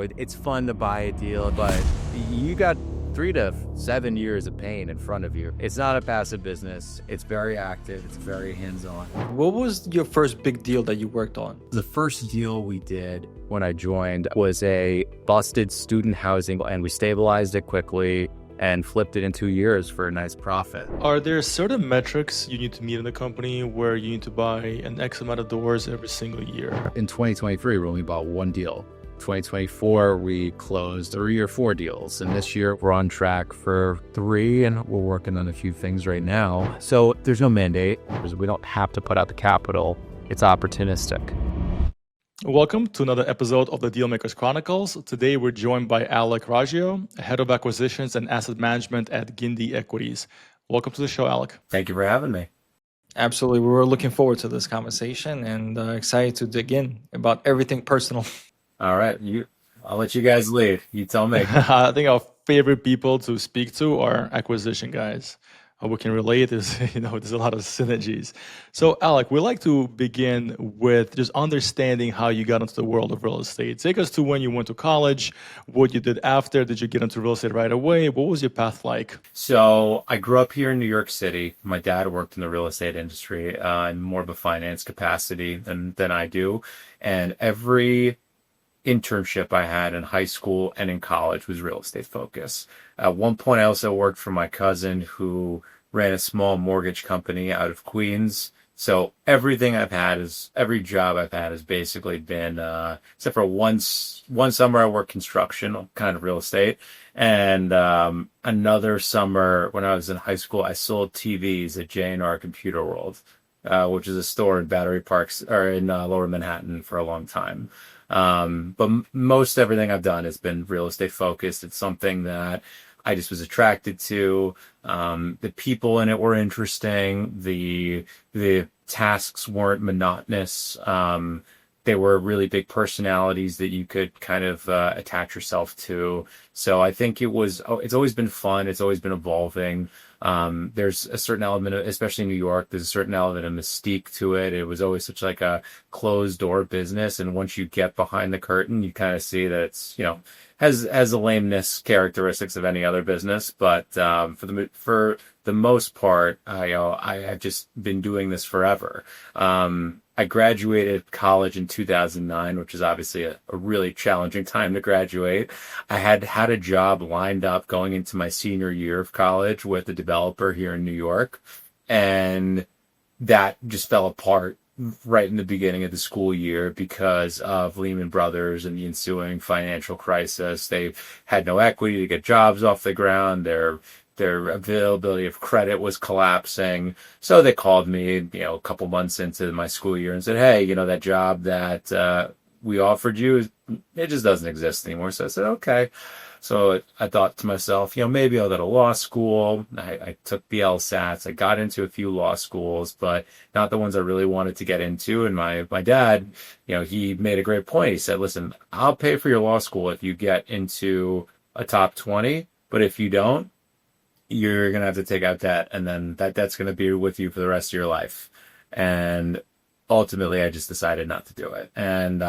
It's fun to buy a deal, but you got 3 to 7 years of pain in front of you. It's not a passive business. It's very active. It's very hands-on. What was your first big deal that you worked on? The first deal we did when I joined was a busted student housing, and we stabilized it quickly and flipped it in 2 years for a nice profit. Are there certain metrics you need to meet in the company where you need to buy an X amount of doors every single year? In 2023, we only bought one deal. 2024, we closed 3 or 4 deals. And this year, we're on track for 3, and we're working on a few things right now. So there's no mandate. We don't have to put out the capital. It's opportunistic. Welcome to another episode of the Dealmakers Chronicles. Today, we're joined by Alec Raggio, Head of Acquisitions and Asset Management at Gindi Equities. Welcome to the show, Alec. Thank you for having me. Absolutely. We were looking forward to this conversation and excited to dig in about everything personal. All right. I'll let you guys lead. You tell me. I think our favorite people to speak to are acquisition guys. We can relate is, there's a lot of synergies. So, Alec, we like to begin with just understanding how you got into the world of real estate. Take us to when you went to college, what you did after. Did you get into real estate right away? What was your path like? So I grew up here in New York City. My dad worked in the real estate industry in more of a finance capacity than I do. And every internship I had in high school and in college was real estate focused. At one point, I also worked for my cousin who ran a small mortgage company out of Queens. So every job I've had has basically been, except for one summer I worked construction, kind of real estate. And another summer when I was in high school, I sold TVs at J&R Computer World, which is a store in Battery Parks or in Lower Manhattan for a long time. But most everything I've done has been real estate focused. It's something that I just was attracted to. The people in it were interesting. The tasks weren't monotonous. They were really big personalities that you could kind of attach yourself to. So I think it's always been fun. It's always been evolving. There's a certain element of, especially in New York, there's a certain element of mystique to it. It was always such like a closed door business. And once you get behind the curtain, you kind of see that it's, has the lameness characteristics of any other business. But, for the most part, I've just been doing this forever. I graduated college in 2009, which is obviously a really challenging time to graduate. I had a job lined up going into my senior year of college with a developer here in New York, and that just fell apart right in the beginning of the school year because of Lehman Brothers and the ensuing financial crisis. They had no equity to get jobs off the ground. Their availability of credit was collapsing. So they called me, a couple months into my school year and said, hey, that job that we offered you, it just doesn't exist anymore. So I said, okay. So I thought to myself, maybe I'll go to law school. I took the LSATs. I got into a few law schools, but not the ones I really wanted to get into. And my dad, he made a great point. He said, listen, I'll pay for your law school if you get into a top 20, but if you don't, you're going to have to take out debt, and then that's going to be with you for the rest of your life. And ultimately, I just decided not to do it. And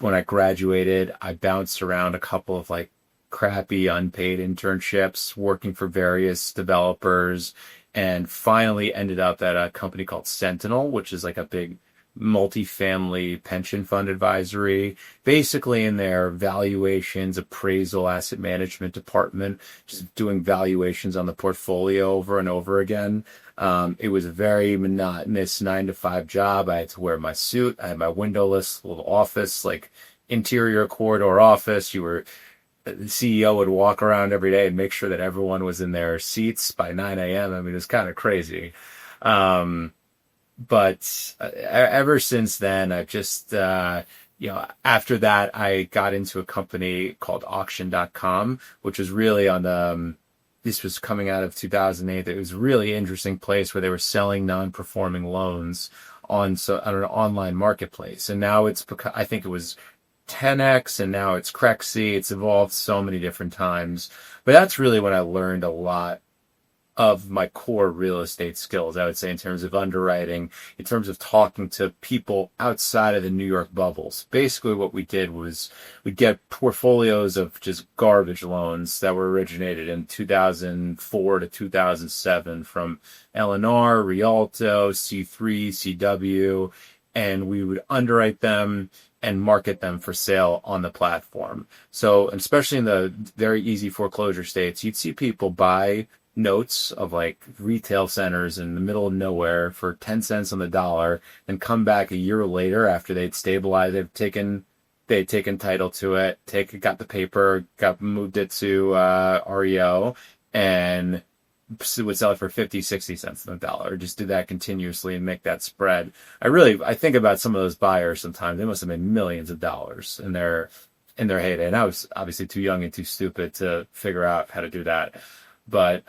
when I graduated, I bounced around a couple of like crappy unpaid internships working for various developers, and finally ended up at a company called Sentinel, which is like a big multifamily pension fund advisory, basically in their valuations, appraisal, asset management department, just doing valuations on the portfolio over and over again. It was a very monotonous 9-to-5 job. I had to wear my suit. I had my windowless little office, like interior corridor office. The CEO would walk around every day and make sure that everyone was in their seats by 9 a.m. I mean, it's kind of crazy. But ever since then, I've just, after that, I got into a company called auction.com, which was really this was coming out of 2008. It was a really interesting place where they were selling non-performing loans on an online marketplace. And now I think it was 10x, and now it's Crexy. It's evolved so many different times. But that's really when I learned a lot of my core real estate skills, I would say, in terms of underwriting, in terms of talking to people outside of the New York bubbles. Basically, what we did was we'd get portfolios of just garbage loans that were originated in 2004 to 2007 from LNR, Rialto, C3, CW, and we would underwrite them and market them for sale on the platform. So, especially in the very easy foreclosure states, you'd see people buy notes of like retail centers in the middle of nowhere for 10 cents on the dollar and come back a year later after they'd stabilized, they'd taken title to it, got the paper, moved it to REO, and would sell it for 50, 60 cents on the dollar. Just do that continuously and make that spread. I think about some of those buyers sometimes. They must have made millions of dollars in their heyday. And I was obviously too young and too stupid to figure out how to do that. But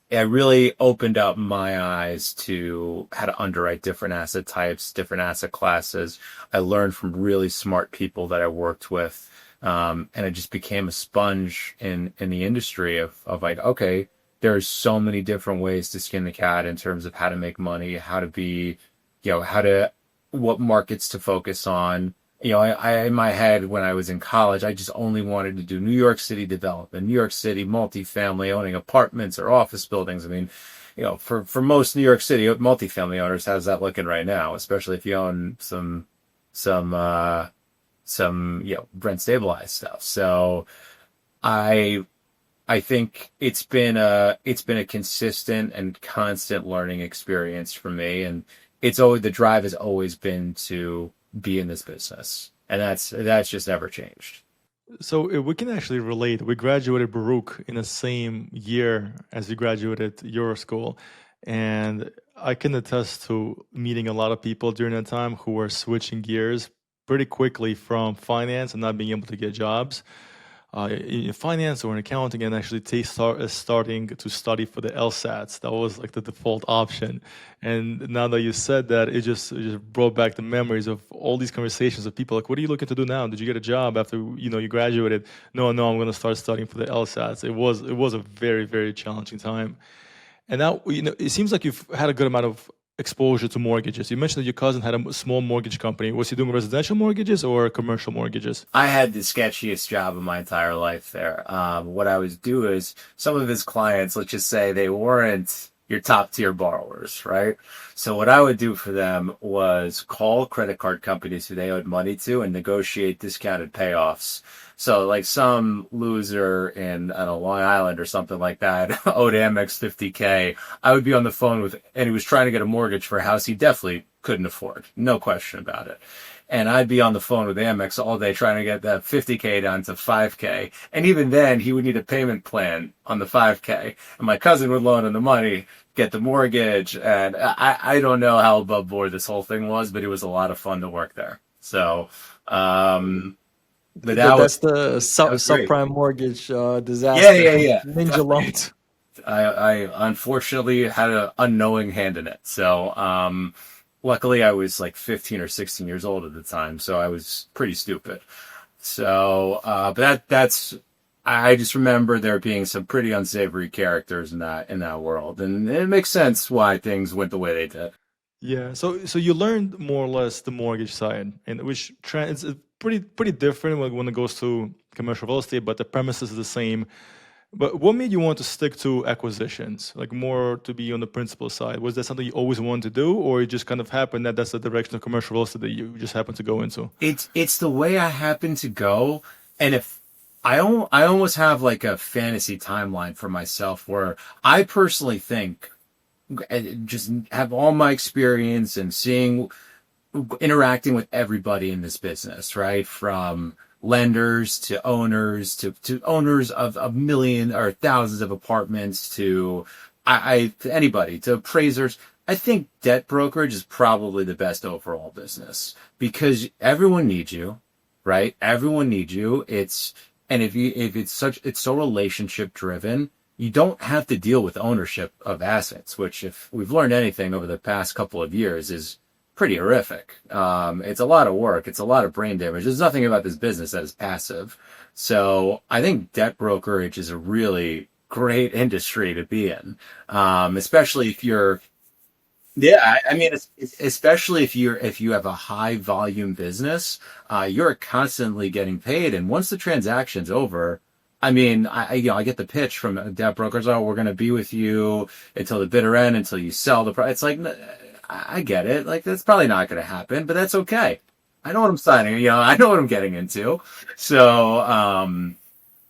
it really opened up my eyes to how to underwrite different asset types, different asset classes. I learned from really smart people that I worked with. And I just became a sponge in the industry of like, okay, there's so many different ways to skin the cat in terms of how to make money, how to be, what markets to focus on. I in my head when I was in college, I just only wanted to do New York City development, New York City multifamily, owning apartments or office buildings. I mean, for most New York City multifamily owners, how's that looking right now? Especially if you own some rent stabilized stuff. So I think it's been a consistent and constant learning experience for me, and the drive has always been to be in this business, and that's just never changed. So we can actually relate. We graduated Baruch in the same year as we graduated your school, and I can attest to meeting a lot of people during that time who were switching gears pretty quickly from finance and not being able to get jobs in finance or in accounting, and actually starting to study for the LSATs. That was like the default option. And now that you said that, it just brought back the memories of all these conversations of people like, "What are you looking to do now? Did you get a job after you graduated?" No, I'm going to start studying for the LSATs. It was a very, very challenging time. And now, it seems like you've had a good amount of exposure to mortgages. You mentioned that your cousin had a small mortgage company. Was he doing residential mortgages or commercial mortgages? I had the sketchiest job of my entire life there. What I would do is some of his clients, let's just say they weren't your top tier borrowers, right? So what I would do for them was call credit card companies who they owed money to and negotiate discounted payoffs. So like some loser in, I don't know, Long Island or something like that owed Amex 50K. I would be on the phone and he was trying to get a mortgage for a house he definitely couldn't afford. No question about it. And I'd be on the phone with Amex all day trying to get that 50K down to 5K. And even then, he would need a payment plan on the 5K. And my cousin would loan him the money, get the mortgage. And I don't know how above board this whole thing was, but it was a lot of fun to work there. So, but That's the that was great. subprime mortgage disaster. Yeah. Ninja loans. I unfortunately had an unknowing hand in it. So, luckily I was like 15 or 16 years old at the time, so I was pretty stupid. So, but I just remember there being some pretty unsavory characters in that world, and it makes sense why things went the way they did. Yeah. So you learned more or less the mortgage side, and which it's pretty different when it goes to commercial real estate, but the premises is the same. But what made you want to stick to acquisitions, like more to be on the principal side? Was that something you always wanted to do, or it just kind of happened that that's the direction of commercial real estate that you just happened to go into? It's the way I happen to go, and if I almost have like a fantasy timeline for myself where I personally think, and just have all my experience and interacting with everybody in this business, right? From lenders to owners to owners of a million or thousands of apartments to to anybody, to appraisers. I think debt brokerage is probably the best overall business because everyone needs you, right? Everyone needs you. If it's so relationship driven, you don't have to deal with ownership of assets, which if we've learned anything over the past couple of years is pretty horrific. It's a lot of work. It's a lot of brain damage. There's nothing about this business that is passive. So I think debt brokerage is a really great industry to be in, especially if you're. Yeah, I mean, especially if you have a high volume business, you're constantly getting paid, and once the transaction's over, I mean, I get the pitch from debt brokers, oh, we're going to be with you until the bitter end, until you sell the price. It's like, I get it, like that's probably not going to happen, but that's okay. I know what I'm signing, I know what I'm getting into, so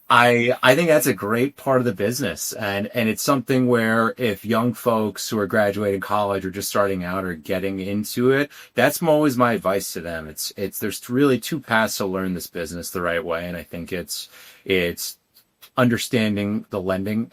I think that's a great part of the business, and it's something where if young folks who are graduating college or just starting out or getting into it, that's always my advice to them. It's there's really two paths to learn this business the right way, and I think it's understanding the lending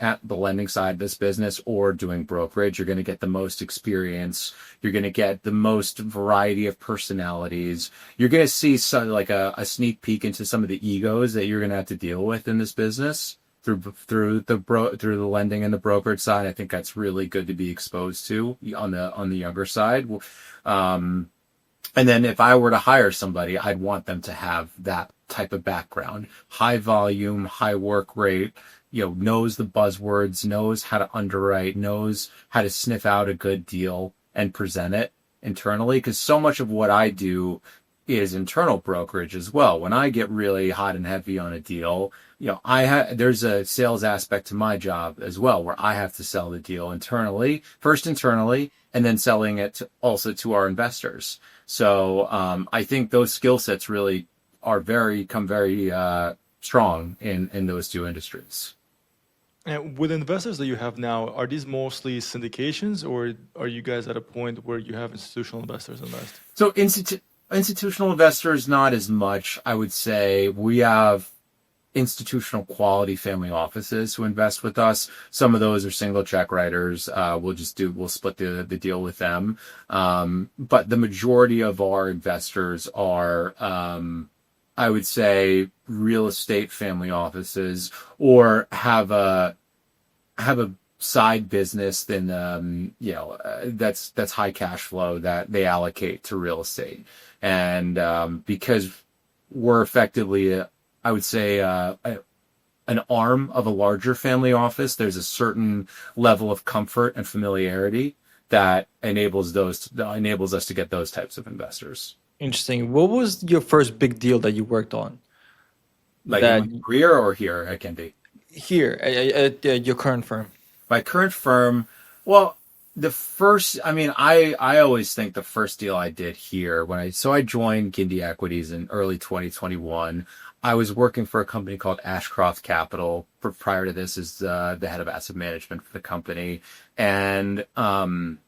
side of this business or doing brokerage. You're going to get the most experience. You're going to get the most variety of personalities. You're going to see some, like a sneak peek into some of the egos that you're going to have to deal with in this business through the lending and the brokerage side. I think that's really good to be exposed to on the younger side. And then if I were to hire somebody, I'd want them to have that type of background, high volume, high work rate, knows the buzzwords, knows how to underwrite, knows how to sniff out a good deal and present it internally. Because so much of what I do is internal brokerage as well. When I get really hot and heavy on a deal, there's a sales aspect to my job as well, where I have to sell the deal first internally, and then selling it also to our investors. So I think those skill sets really come very strong in those two industries. And with investors that you have now, are these mostly syndications, or are you guys at a point where you have institutional investors invest? So institutional investors, not as much. I would say we have institutional quality family offices who invest with us. Some of those are single check writers. We'll split the deal with them. But the majority of our investors are, I would say, real estate family offices, or have a side business that's high cash flow that they allocate to real estate. And because we're effectively I would say an arm of a larger family office, there's a certain level of comfort and familiarity that enables us to get those types of investors. Interesting. What was your first big deal that you worked on? Like That in my career or here at Gindi? here at your current firm. My current firm, well, I always think the first deal I did here I joined Gindi Equities in early 2021. I was working for a company called Ashcroft Capital. Prior to this, as the head of asset management for the company, and when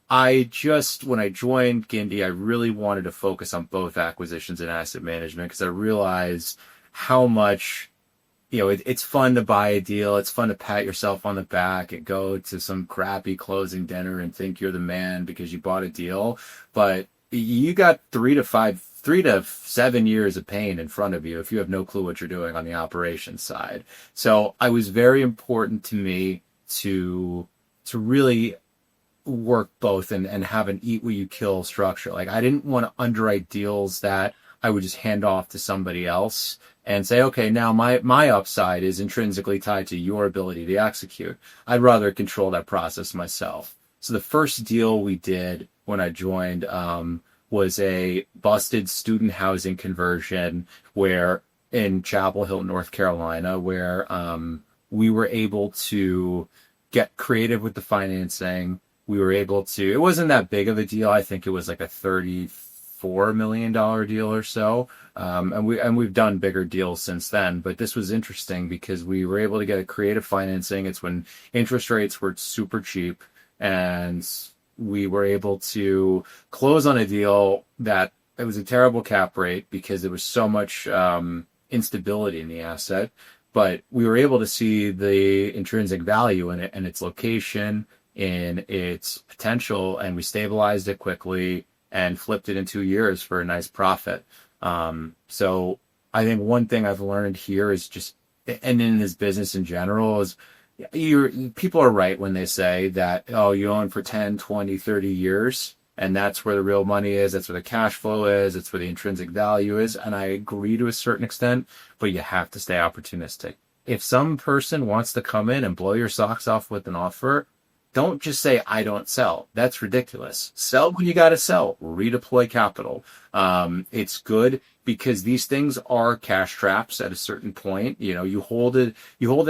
I joined Gindi, I really wanted to focus on both acquisitions and asset management, because I realized how much, it's fun to buy a deal. It's fun to pat yourself on the back and go to some crappy closing dinner and think you're the man because you bought a deal. But you got 3 to 7 years of pain in front of you if you have no clue what you're doing on the operations side. So it was very important to me to really work both and have an eat what you kill structure. Like, I didn't want to underwrite deals that I would just hand off to somebody else and say, okay, now my upside is intrinsically tied to your ability to execute. I'd rather control that process myself. So the first deal we did when I joined was a busted student housing conversion in Chapel Hill, North Carolina, where we were able to get creative with the financing. It wasn't that big of a deal. I think it was like a $34 million deal or so. And we've done bigger deals since then, but this was interesting because we were able to get a creative financing. It's when interest rates were super cheap, and we were able to close on a deal that it was a terrible cap rate because there was so much instability in the asset, but we were able to see the intrinsic value in it and its location, in its potential, and we stabilized it quickly and flipped it in 2 years for a nice profit. So I think one thing I've learned here is and in this business in general, is people are right when they say that, oh, you own for 10, 20, 30 years, and that's where the real money is. That's where the cash flow is. It's where the intrinsic value is. And I agree to a certain extent, but you have to stay opportunistic. If some person wants to come in and blow your socks off with an offer, don't just say, I don't sell. That's ridiculous. Sell when you got to sell. Redeploy capital. It's good because these things are cash traps at a certain point. You know, you hold an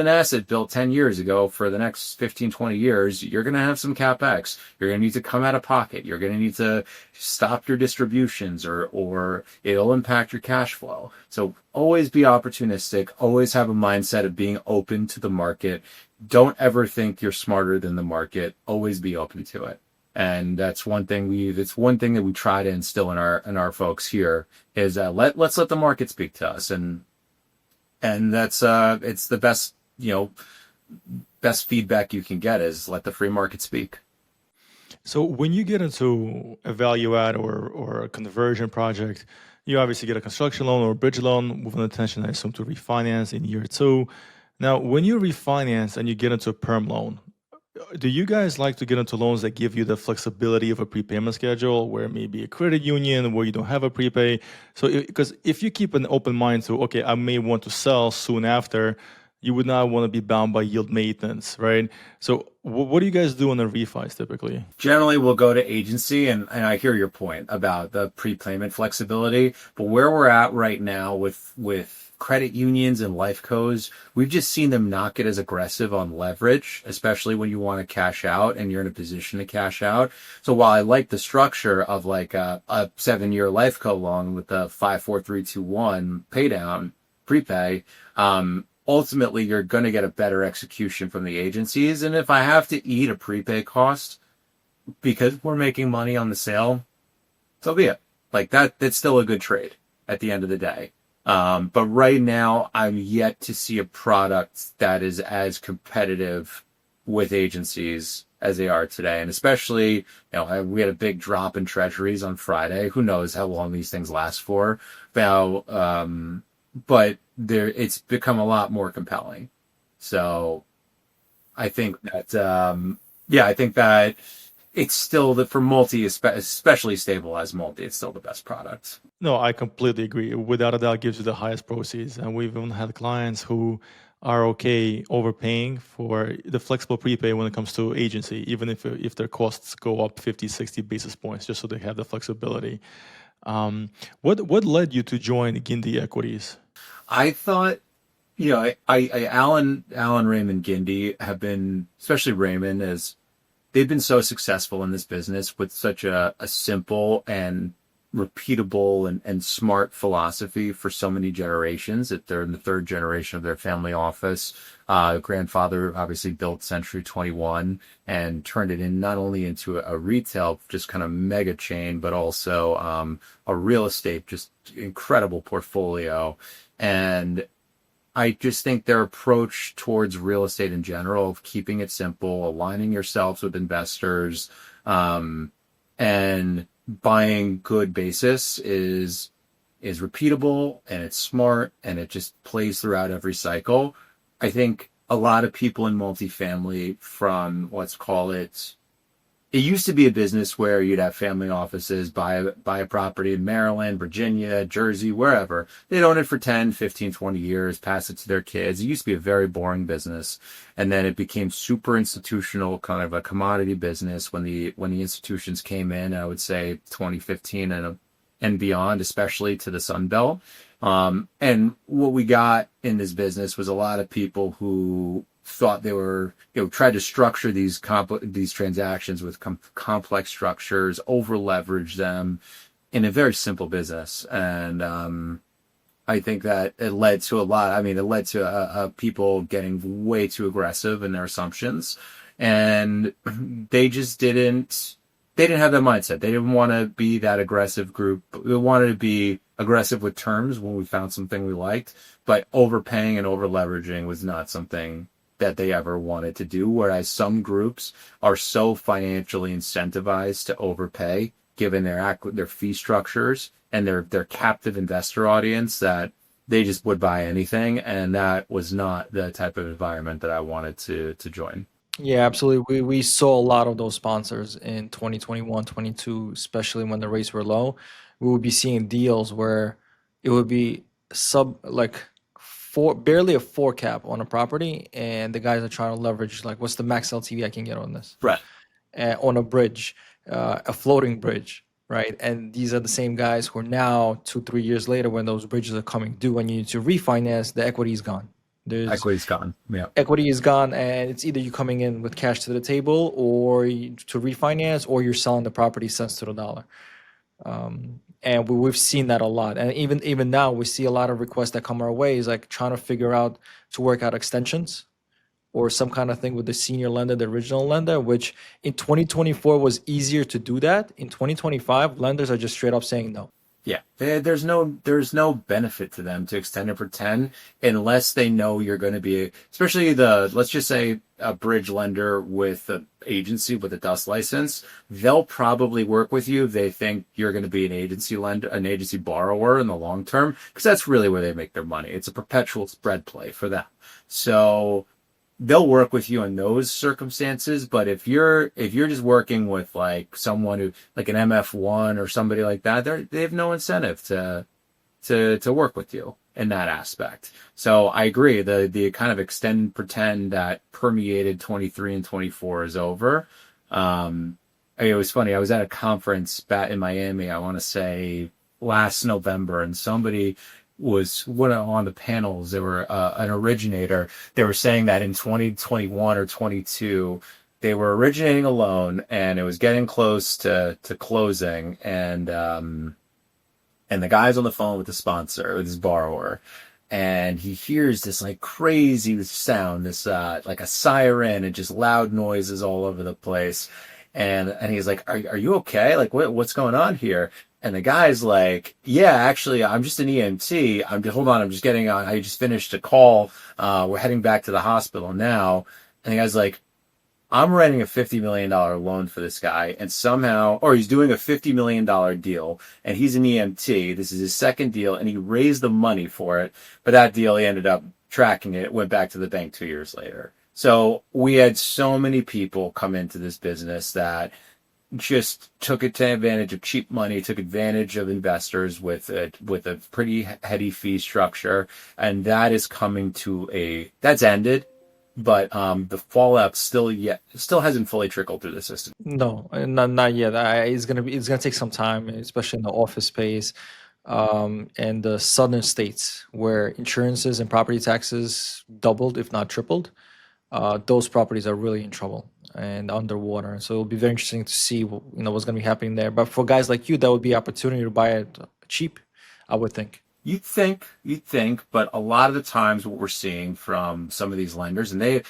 asset built 10 years ago for the next 15, 20 years. You're going to have some CapEx. You're going to need to come out of pocket. You're going to need to stop your distributions or it'll impact your cash flow. So always be opportunistic. Always have a mindset of being open to the market. Don't ever think you're smarter than the market. Always be open to it. And that's one thing that we try to instill in our folks here is let's let the market speak to us. And that's it's the best, best feedback you can get is let the free market speak. So when you get into a value add or a conversion project, you obviously get a construction loan or a bridge loan with an intention, I assume, to refinance in year two. Now, when you refinance and you get into a perm loan, do you guys like to get into loans that give you the flexibility of a prepayment schedule where maybe a credit union where you don't have a prepay? So, because if you keep an open mind to, okay, I may want to sell soon after, you would not want to be bound by yield maintenance, right? So, what do you guys do on the refis typically? Generally, we'll go to agency, and I hear your point about the prepayment flexibility. But where we're at right now with credit unions and life cos, we've just seen them not get as aggressive on leverage, especially when you want to cash out and you're in a position to cash out. So while I like the structure of like a 7-year life co loan with a 5-4-3-2-1 pay down prepay, ultimately you're going to get a better execution from the agencies. And if I have to eat a prepay cost because we're making money on the sale, so be it. Like that's still a good trade at the end of the day. But right now, I'm yet to see a product that is as competitive with agencies as they are today. And especially, we had a big drop in treasuries on Friday. Who knows how long these things last for? Now, but it's become a lot more compelling. So I think that, I think that it's still for multi, especially stabilized multi, it's still the best product. No, I completely agree. Without a doubt, gives you the highest proceeds. And we've even had clients who are okay overpaying for the flexible prepay when it comes to agency, even if their costs go up 50, 60 basis points, just so they have the flexibility. What led you to join Gindi Equities? I thought, Alan Raymond Gindi have been, especially Raymond, they've been so successful in this business with such a simple and repeatable and smart philosophy for so many generations that they're in the third generation of their family office. Grandfather obviously built Century 21 and turned it not only into a retail, just kind of mega chain, but also a real estate, just incredible portfolio. And I just think their approach towards real estate in general, of keeping it simple, aligning yourselves with investors, and buying good basis is repeatable and it's smart and it just plays throughout every cycle. I think a lot of people in multifamily from, let's call it used to be a business where you'd have family offices buy a property in Maryland, Virginia, Jersey, wherever. They'd own it for 10, 15, 20 years, pass it to their kids. It used to be a very boring business. And then it became super institutional, kind of a commodity business when the institutions came in, I would say 2015 and beyond, especially to the Sun Belt. And what we got in this business was a lot of people who thought they were, tried to structure these transactions with complex structures, over leverage them in a very simple business. And I think that it led to people getting way too aggressive in their assumptions. And they didn't have that mindset. They didn't want to be that aggressive group. They wanted to be aggressive with terms when we found something we liked, but overpaying and over leveraging was not something that they ever wanted to do. Whereas some groups are so financially incentivized to overpay, given their fee structures and their captive investor audience, that they just would buy anything. And that was not the type of environment that I wanted to join. Yeah, absolutely. We saw a lot of those sponsors in 2021, 22, especially when the rates were low. We would be seeing deals where it would be sub like barely a 4 cap on a property, and the guys are trying to leverage like, what's the max LTV I can get on this, Right. on a bridge, a floating bridge, right? And these are the same guys who are now 2, 3 years later, when those bridges are coming due and you need to refinance, the equity is gone. There's Equity's gone. Yeah. equity is gone, and it's either you coming in with cash to the table, or to refinance, or you're selling the property cents to the dollar. And we've seen that a lot, and even now we see a lot of requests that come our way, is like trying to figure out to work out extensions or some kind of thing with the senior lender, the original lender, which in 2024 was easier to do that. In 2025, lenders are just straight up saying no. Yeah, there's no benefit to them to extend and pretend unless they know you're going to be, especially let's just say a bridge lender with an agency with a DUS license. They'll probably work with you if they think you're going to be an agency lender, an agency borrower in the long term, because that's really where they make their money. It's a perpetual spread play for them. So they'll work with you in those circumstances. But if you're just working with like someone who, like an MF1 or somebody like that, they have no incentive to work with you in that aspect. So I agree. The kind of extend and pretend that permeated 23 and 24 is over. It was funny. I was at a conference in Miami, I want to say last November, and somebody was one on the panels. They were an originator. They were saying that in 2021 or 22, they were originating a loan and it was getting close to closing, and the guy's on the phone with the sponsor, with his borrower, and he hears this like crazy sound, this like a siren and just loud noises all over the place, and he's like, are you okay? Like what's going on here? And the guy's like, yeah, actually, I'm just an EMT. Hold on, I'm just getting on. I just finished a call. We're heading back to the hospital now. And the guy's like, I'm writing a $50 million loan for this guy. And somehow, or he's doing a $50 million deal, and he's an EMT. This is his second deal, and he raised the money for it. But that deal, he ended up tracking it, went back to the bank 2 years later. So we had so many people come into this business that just took advantage of cheap money, took advantage of investors with a pretty heady fee structure, and that is coming to that's ended, but the fallout still hasn't fully trickled through the system. No, not yet. It's gonna take some time, especially in the office space, and the southern states where insurances and property taxes doubled, if not tripled. Those properties are really in trouble and underwater. So it'll be very interesting to see what's going to be happening there. But for guys like you, that would be opportunity to buy it cheap, I would think. You'd think, but a lot of the times what we're seeing from some of these lenders, and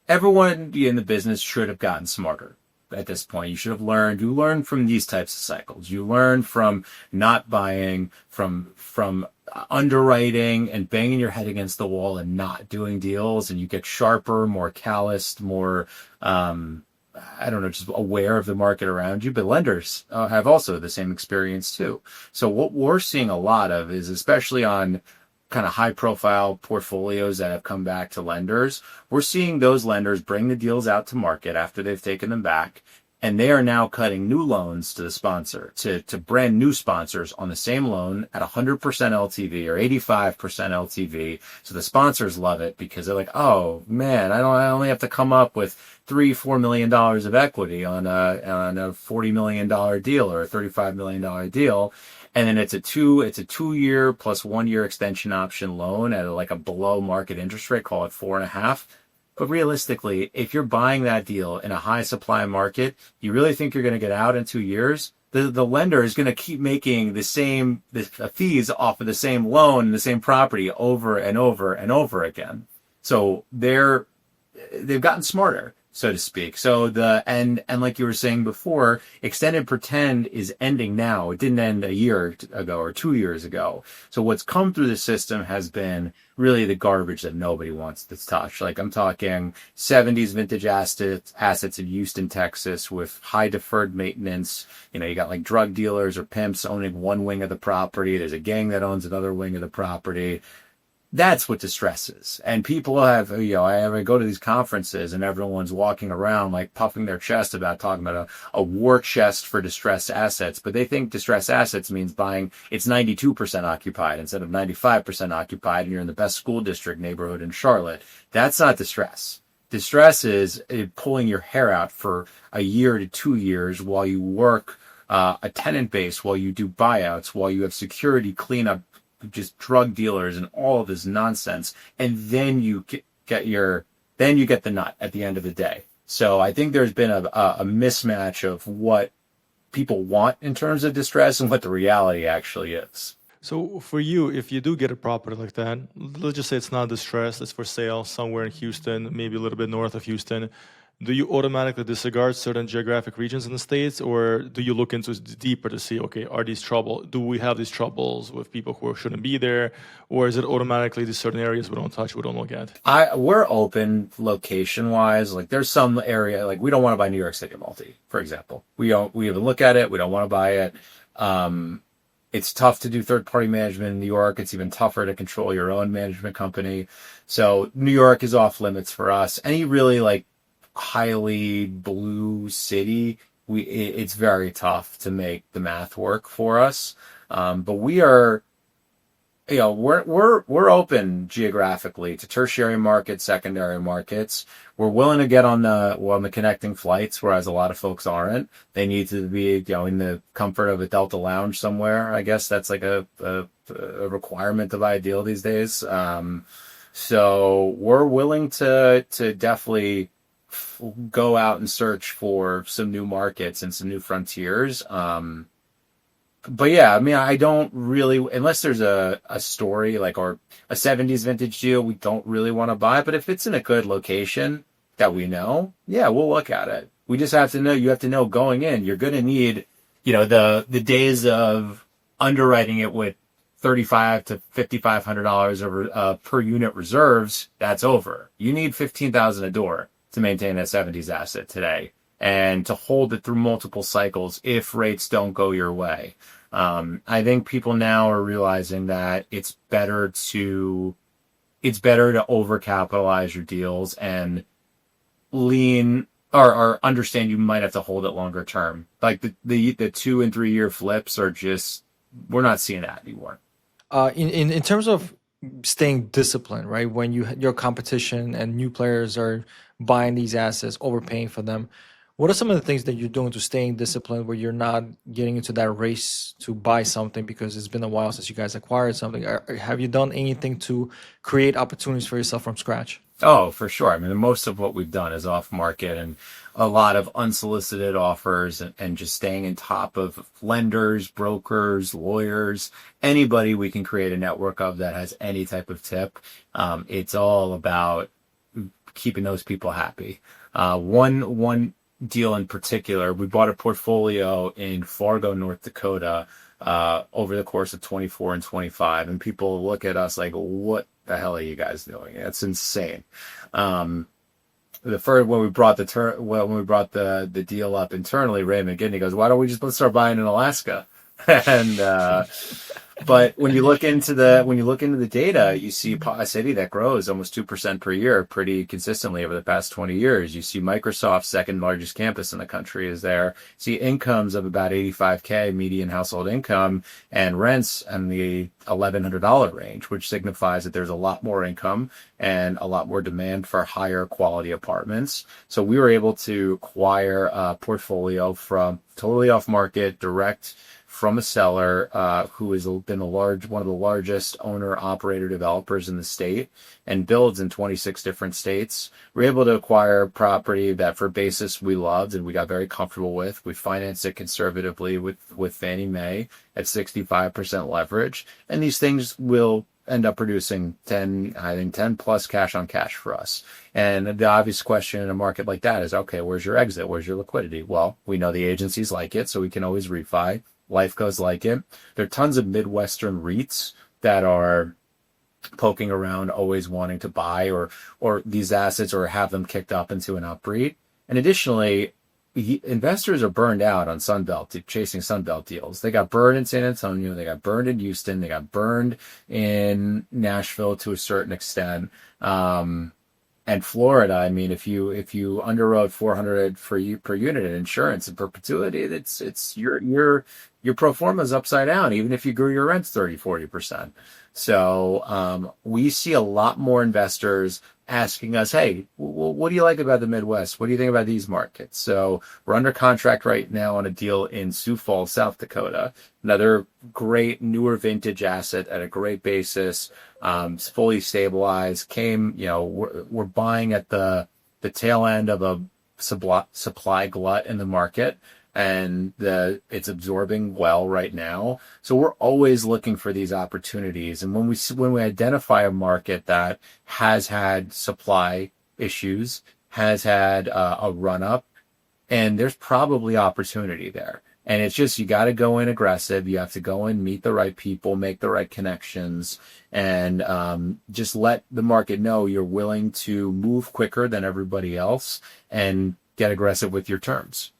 everyone in the business should have gotten smarter at this point. You learn from these types of cycles. You learn from not buying, from underwriting and banging your head against the wall and not doing deals, and you get sharper, more calloused, more just aware of the market around you. But lenders have also the same experience too. So what we're seeing a lot of is, especially on kind of high profile portfolios that have come back to lenders, we're seeing those lenders bring the deals out to market after they've taken them back, and they are now cutting new loans to the sponsor, to brand new sponsors on the same loan at 100% LTV or 85% LTV. So the sponsors love it because they're like, oh man, I only have to come up with $3-4 million of equity on a $40 million deal or a $35 million deal. And then it's a 2-year plus 1 year extension option loan at like a below market interest rate, call it 4.5%. But realistically, if you're buying that deal in a high supply market, you really think you're going to get out in 2 years? The lender is going to keep making the fees off of the same loan and the same property over and over and over again. So they've gotten smarter, so to speak. So and like you were saying before, extend and pretend is ending now. It didn't end a year ago or 2 years ago. So what's come through the system has been really the garbage that nobody wants to touch. Like I'm talking 70s vintage assets in Houston, Texas, with high deferred maintenance. You got like drug dealers or pimps owning one wing of the property. There's a gang that owns another wing of the property. That's what distress is. And people have, I go to these conferences and everyone's walking around like puffing their chest about talking about a war chest for distressed assets, but they think distressed assets means buying, it's 92% occupied instead of 95% occupied and you're in the best school district neighborhood in Charlotte. That's not distress. Distress is pulling your hair out for a year to 2 years while you work a tenant base, while you do buyouts, while you have security cleanup, just drug dealers and all of this nonsense, and then you get the nut at the end of the day. So I think there's been a mismatch of what people want in terms of distress and what the reality actually is. So for you, if you do get a property like that, let's just say it's not distressed, it's for sale somewhere in Houston, maybe a little bit north of Houston, do you automatically disregard certain geographic regions in the States, or do you look into deeper to see, okay, do we have these troubles with people who shouldn't be there, or is it automatically these certain areas we don't touch, we don't look at? We're open location wise. Like there's some area, like we don't want to buy New York City multi, for example. We even look at it. We don't want to buy it. It's tough to do third party management in New York. It's even tougher to control your own management company. So New York is off limits for us. Any really like highly blue city, it's very tough to make the math work for us. But we are, we're open geographically to tertiary markets, secondary markets. We're willing to get on the connecting flights, whereas a lot of folks aren't. They need to be, in the comfort of a Delta lounge somewhere. I guess that's like a requirement of ideal these days. So we're willing to definitely go out and search for some new markets and some new frontiers. But yeah, I mean, I don't really, unless there's a story like, or a 70s vintage deal, we don't really want to buy. But if it's in a good location that we know, yeah, we'll look at it. We just have to know, you have to know going in, you're going to need, the days of underwriting it with $3,500 to $5,500 over per unit reserves. That's over. You need $15,000 a door to maintain a 70s asset today and to hold it through multiple cycles if rates don't go your way. I think people now are realizing that it's better to overcapitalize your deals and lean or understand you might have to hold it longer term. Like the 2 and 3 year flips are just, we're not seeing that anymore. In terms of staying disciplined, right? When your competition and new players are buying these assets, overpaying for them, what are some of the things that you're doing to staying disciplined where you're not getting into that race to buy something because it's been a while since you guys acquired something? Have you done anything to create opportunities for yourself from scratch? Oh, for sure. I mean, most of what we've done is off market and a lot of unsolicited offers and just staying on top of lenders, brokers, lawyers, anybody we can create a network of that has any type of tip. It's all about keeping those people happy. One deal in particular, we bought a portfolio in Fargo, North Dakota, over the course of 24 and 25, and people look at us like, what the hell are you guys doing? That's insane. When we brought the deal up internally, Raymond Gindi goes, why don't we just let's start buying in Alaska? And but when you look into the data, you see a city that grows almost 2% per year pretty consistently over the past 20 years. You see Microsoft's second largest campus in the country is there. See incomes of about $85K median household income and rents in the $1,100 range, which signifies that there's a lot more income and a lot more demand for higher quality apartments. So we were able to acquire a portfolio from totally off market, direct from a seller who has been one of the largest owner operator developers in the state and builds in 26 different states. We're able to acquire property that for basis we loved and we got very comfortable with. We financed it conservatively with Fannie Mae at 65% leverage. And these things will end up producing 10 plus cash on cash for us. And the obvious question in a market like that is, okay, where's your exit? Where's your liquidity? Well, we know the agencies like it, so we can always refi. Life goes like it. There are tons of Midwestern REITs that are poking around, always wanting to buy or these assets or have them kicked up into an UPREIT. And additionally, investors are burned out on Sunbelt, chasing Sunbelt deals. They got burned in San Antonio, they got burned in Houston, they got burned in Nashville to a certain extent. And Florida, I mean, if you underwrote 400 per unit in insurance in perpetuity, it's your pro forma is upside down, even if you grew your rents 30-40%. So we see a lot more investors asking us, hey, what do you like about the Midwest? What do you think about these markets? So we're under contract right now on a deal in Sioux Falls, South Dakota, another great newer vintage asset at a great basis. It's fully stabilized. We're buying at the tail end of a supply glut in the market, and it's absorbing well right now. So we're always looking for these opportunities. And when we identify a market that has had supply issues, has had a run up, and there's probably opportunity there. And it's just, you got to go in aggressive. You have to go in, meet the right people, make the right connections, and just let the market know you're willing to move quicker than everybody else and get aggressive with your terms.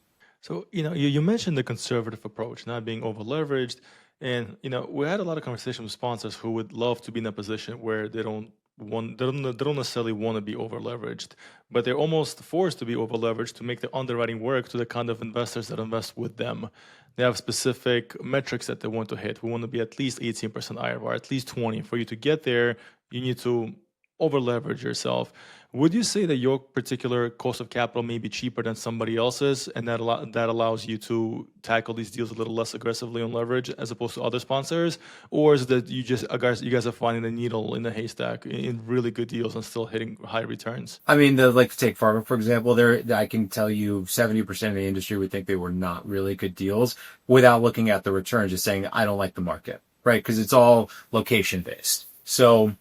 So, you mentioned the conservative approach, not being over leveraged. And, we had a lot of conversation with sponsors who would love to be in a position where they don't necessarily want to be over leveraged, but they're almost forced to be over leveraged to make the underwriting work to the kind of investors that invest with them. They have specific metrics that they want to hit. We want to be at least 18% IRR, at least 20. For you to get there, you need to over leverage yourself. Would you say that your particular cost of capital may be cheaper than somebody else's, and that allows you to tackle these deals a little less aggressively on leverage as opposed to other sponsors? Or is it that you guys are finding the needle in the haystack in really good deals and still hitting high returns? I mean, take Fargo, for example, I can tell you 70% of the industry would think they were not really good deals without looking at the returns, just saying, I don't like the market, right? Because it's all location based. So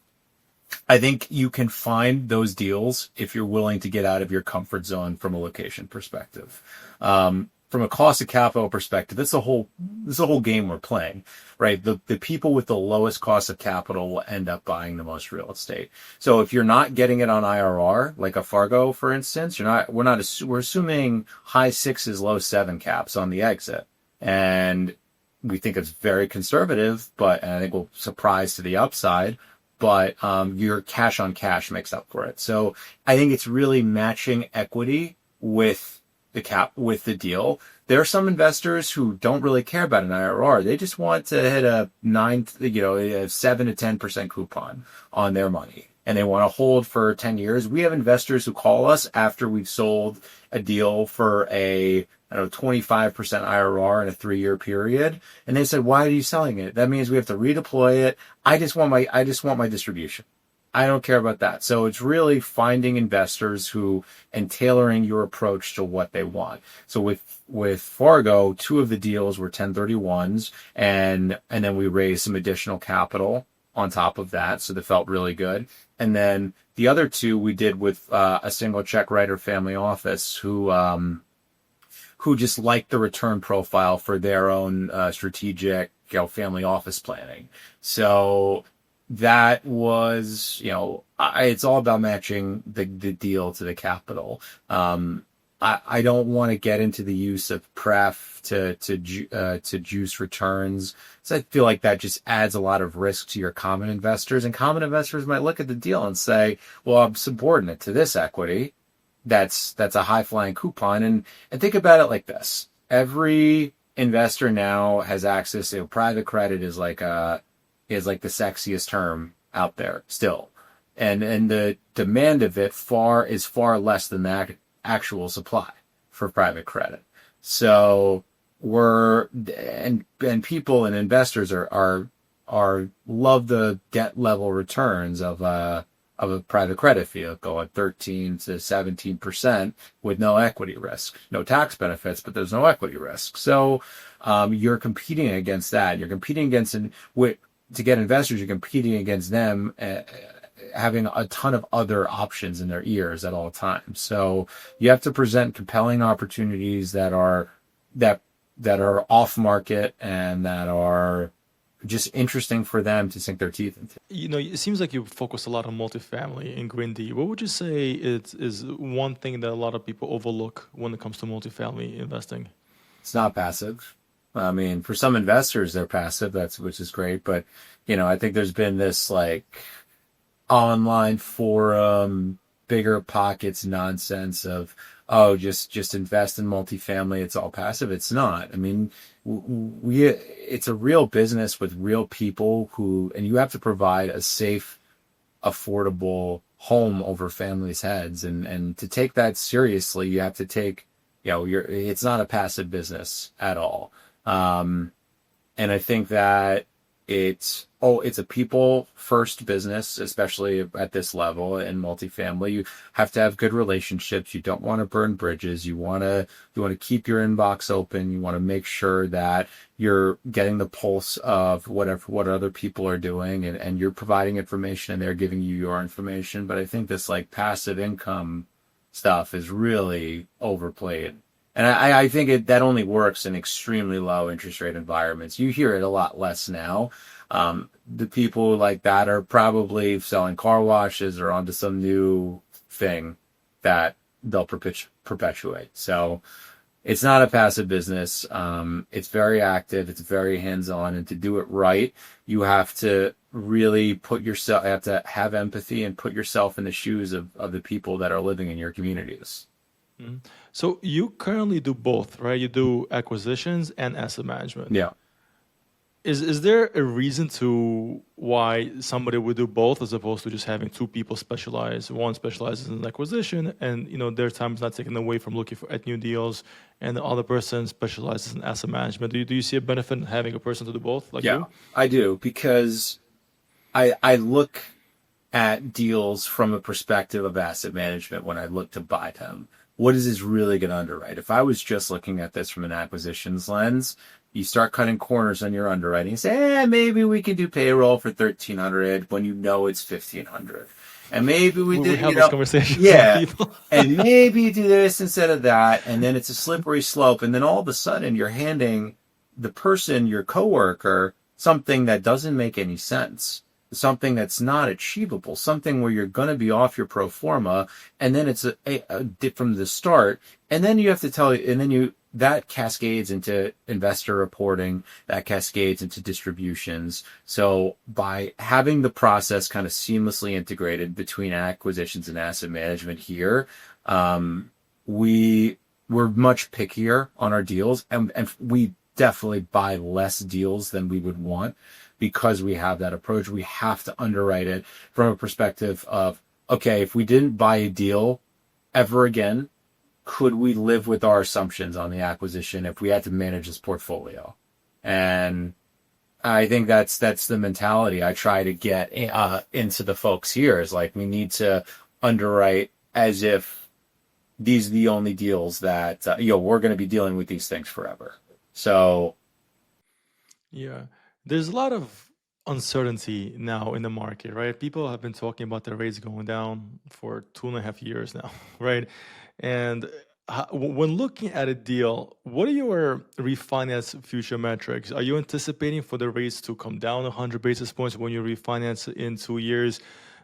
I think you can find those deals if you're willing to get out of your comfort zone from a location perspective. From a cost of capital perspective, this is a whole game we're playing, right? The people with the lowest cost of capital will end up buying the most real estate. So if you're not getting it on IRR, like a Fargo, for instance, we're assuming high sixes, low seven caps on the exit. And we think it's very conservative, and I think we'll surprise to the upside. But your cash on cash makes up for it. So I think it's really matching equity with the deal. There are some investors who don't really care about an IRR. They just want to hit a 7 to 10% coupon on their money, and they want to hold for 10 years. We have investors who call us after we've sold a deal for a 25% IRR in a 3-year period. And they said, why are you selling it? That means we have to redeploy it. I just want my distribution. I don't care about that. So it's really finding investors and tailoring your approach to what they want. So with Fargo, 2 of the deals were 1031s, and then we raised some additional capital on top of that. So they felt really good. And then the other 2 we did with a single check writer family office who just liked the return profile for their own strategic, family office planning. So that was, it's all about matching the deal to the capital. I don't want to get into the use of pref to juice returns. So I feel like that just adds a lot of risk to your common investors, and common investors might look at the deal and say, well, I'm subordinate to this equity. That's a high flying coupon. And think about it like this. Every investor now has access to private credit is like the sexiest term out there still. And the demand of it is far less than the actual supply for private credit. So people and investors are love the debt level returns of a private credit vehicle at 13 to 17% with no equity risk, no tax benefits, but there's no equity risk. So you're competing against that. You're competing against, to get investors, you're competing against them having a ton of other options in their ears at all times. So you have to present compelling opportunities that are off market and that are just interesting for them to sink their teeth into. It seems like you focus a lot on multifamily in Gindi. What would you say is one thing that a lot of people overlook when it comes to multifamily investing? It's not passive. I mean, for some investors, they're passive, which is great. But, I think there's been this like online forum, bigger pockets nonsense of, oh, just invest in multifamily. It's all passive. It's not. I mean, it's a real business with real people and you have to provide a safe, affordable home over families' heads. And to take that seriously, you have to take, it's not a passive business at all. And I think that it's a people first business, especially at this level in multifamily. You have to have good relationships. You don't want to burn bridges. You want to keep your inbox open. You want to make sure that you're getting the pulse of what other people are doing, and you're providing information and they're giving you your information. But I think this like passive income stuff is really overplayed. And I think that only works in extremely low interest rate environments. You hear it a lot less now. The people like that are probably selling car washes or onto some new thing that they'll perpetuate. So it's not a passive business. It's very active. It's very hands-on. And to do it right, you have to really you have to have empathy and put yourself in the shoes of the people that are living in your communities. Mhm. So you currently do both, right? You do acquisitions and asset management. Yeah. Is there a reason to why somebody would do both as opposed to just having two people specialize? One specializes in acquisition, and their time is not taken away from looking at new deals, and the other person specializes in asset management. Do you see a benefit in having a person to do both, like you? I do, because I look at deals from a perspective of asset management when I look to buy them. What is this really going to underwrite? If I was just looking at this from an acquisitions lens, you start cutting corners on your underwriting. You say, maybe we can do payroll for $1,300 when it's $1,500. And maybe we have those conversations. Yeah. And maybe you do this instead of that. And then it's a slippery slope. And then all of a sudden you're handing the person, your coworker, something that doesn't make any sense. Something that's not achievable, something where you're going to be off your pro forma, and then it's a dip from the start, and then you have to that cascades into investor reporting, that cascades into distributions. So by having the process kind of seamlessly integrated between acquisitions and asset management here, we're much pickier on our deals, and we definitely buy less deals than we would want. Because we have that approach, we have to underwrite it from a perspective of, okay, if we didn't buy a deal ever again, could we live with our assumptions on the acquisition if we had to manage this portfolio? And I think that's the mentality I try to get into the folks here, is like, we need to underwrite as if these are the only deals that, we're going to be dealing with these things forever. So. Yeah. There's a lot of uncertainty now in the market, right? People have been talking about the rates going down for 2.5 years now, right? And when looking at a deal, what are your refinance future metrics? Are you anticipating for the rates to come down 100 basis points when you refinance in 2 years?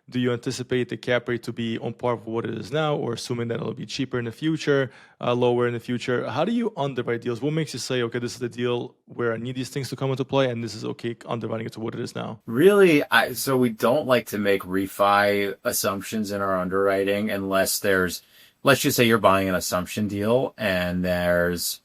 Do you anticipate the cap rate to be on par with what it is now, or assuming that it'll be cheaper in the future, lower in the future? How do you underwrite deals? What makes you say, okay, this is the deal where I need these things to come into play, and this is okay underwriting it to what it is now? Really, so we don't like to make refi assumptions in our underwriting unless let's just say you're buying an assumption deal and there's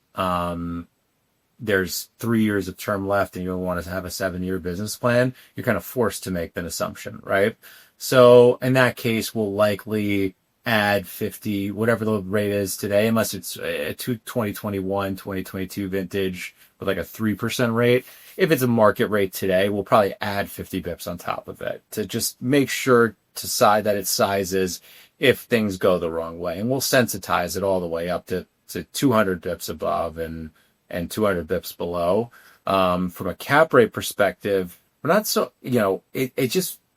3 years of term left and you want to have a 7-year business plan. You're kind of forced to make that assumption, right? So in that case, we'll likely add 50, whatever the rate is today, unless it's a 2021, 2022 vintage with like a 3% rate. If it's a market rate today, we'll probably add 50 bips on top of it to just make sure that it sizes if things go the wrong way. And we'll sensitize it all the way up to 200 bips above and 200 bips below. From a cap rate perspective, we're not so,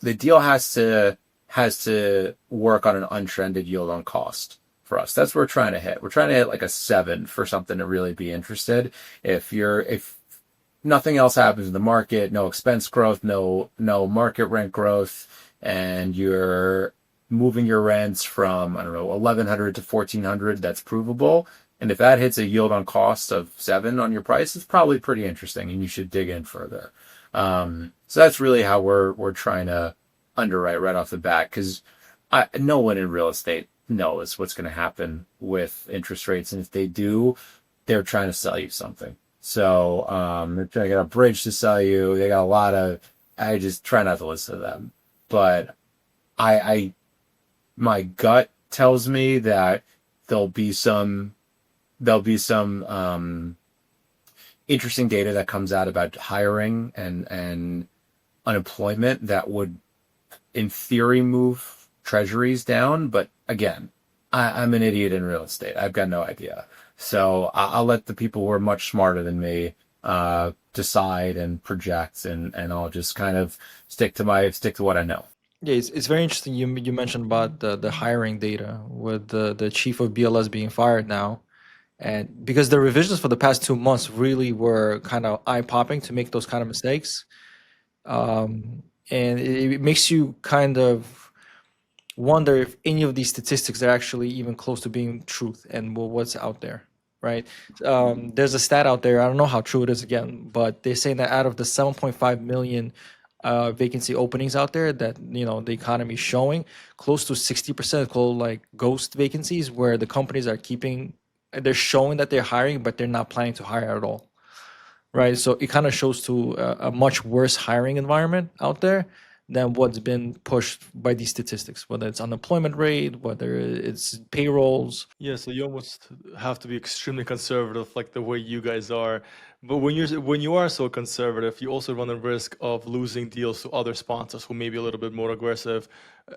the deal has to work on an untrended yield on cost for us. That's what we're trying to hit. We're trying to hit like a 7 for something to really be interested. If nothing else happens in the market, no expense growth, no market rent growth, and you're moving your rents from, I don't know, 1,100 to 1,400, that's provable. And if that hits a yield on cost of 7 on your price, it's probably pretty interesting, and you should dig in further. So that's really how we're trying to underwrite right off the bat, because no one in real estate knows what's going to happen with interest rates, and if they do, they're trying to sell you something. So they're trying to get a bridge to sell you. They got a lot of. I just try not to listen to them, but my gut tells me that there'll be some interesting data that comes out about hiring and unemployment that would, in theory, move treasuries down. But again, I'm an idiot in real estate. I've got no idea. So I'll let the people who are much smarter than me decide and project, and I'll just kind of stick to what I know. Yeah, it's very interesting. You mentioned about the hiring data with the chief of BLS being fired now, and because the revisions for the past 2 months really were kind of eye-popping to make those kind of mistakes, and it makes you kind of wonder if any of these statistics are actually even close to being truth and what's out there, right? There's a stat out there. I don't know how true it is again, but they're saying that out of the 7.5 million vacancy openings out there that the economy is showing, close to 60% called like ghost vacancies, where the companies are they're showing that they're hiring, but they're not planning to hire at all, right? So it kind of shows to a much worse hiring environment out there than what's been pushed by these statistics, whether it's unemployment rate, whether it's payrolls. Yeah, so you almost have to be extremely conservative, like the way you guys are. But when you are so conservative, you also run the risk of losing deals to other sponsors who may be a little bit more aggressive.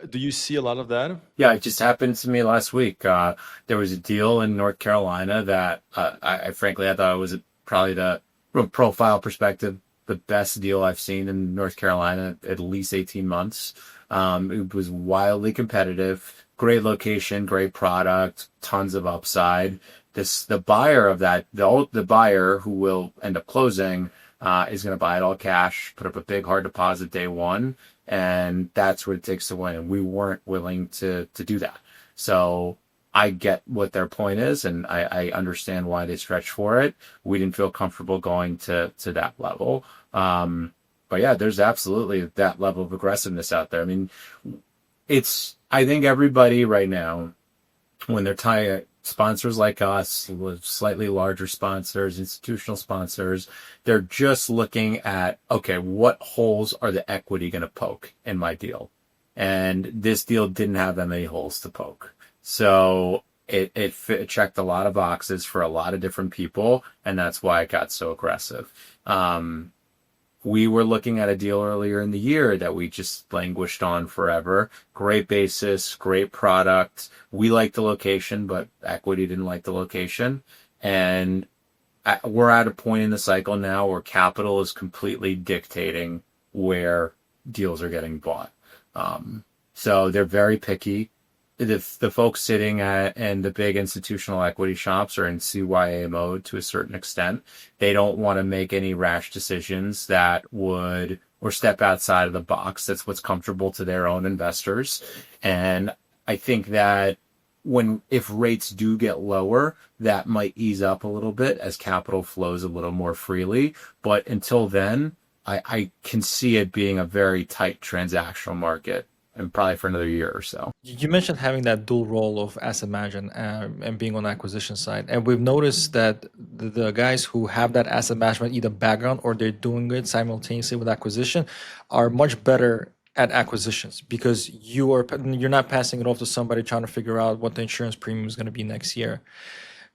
Do you see a lot of that? Yeah, it just happened to me last week. There was a deal in North Carolina that I frankly I thought it was probably from a profile perspective, the best deal I've seen in North Carolina at least 18 months. It was wildly competitive, great location, great product, tons of upside. The buyer of that, the buyer who will end up closing, is going to buy it all cash, put up a big hard deposit day one, and that's what it takes to win. And we weren't willing to do that. So I get what their point is, and I understand why they stretch for it. We didn't feel comfortable going to that level. But yeah, there's absolutely that level of aggressiveness out there. I mean, I think everybody right now, when they're tying sponsors like us, with slightly larger sponsors, institutional sponsors, they're just looking at, okay, what holes are the equity going to poke in my deal? And this deal didn't have that many holes to poke. So it checked a lot of boxes for a lot of different people, and that's why it got so aggressive. We were looking at a deal earlier in the year that we just languished on forever. Great basis, great product. We liked the location, but equity didn't like the location. And we're at a point in the cycle now where capital is completely dictating where deals are getting bought. So they're very picky. The folks sitting in the big institutional equity shops are in CYA mode to a certain extent. They don't want to make any rash decisions that would, or step outside of the box. That's what's comfortable to their own investors. And I think that if rates do get lower, that might ease up a little bit as capital flows a little more freely. But until then, I can see it being a very tight transactional market, and probably for another year or so. You mentioned having that dual role of asset management and being on the acquisition side. And we've noticed that the guys who have that asset management either background or they're doing it simultaneously with acquisition are much better at acquisitions, because you're not passing it off to somebody trying to figure out what the insurance premium is going to be next year.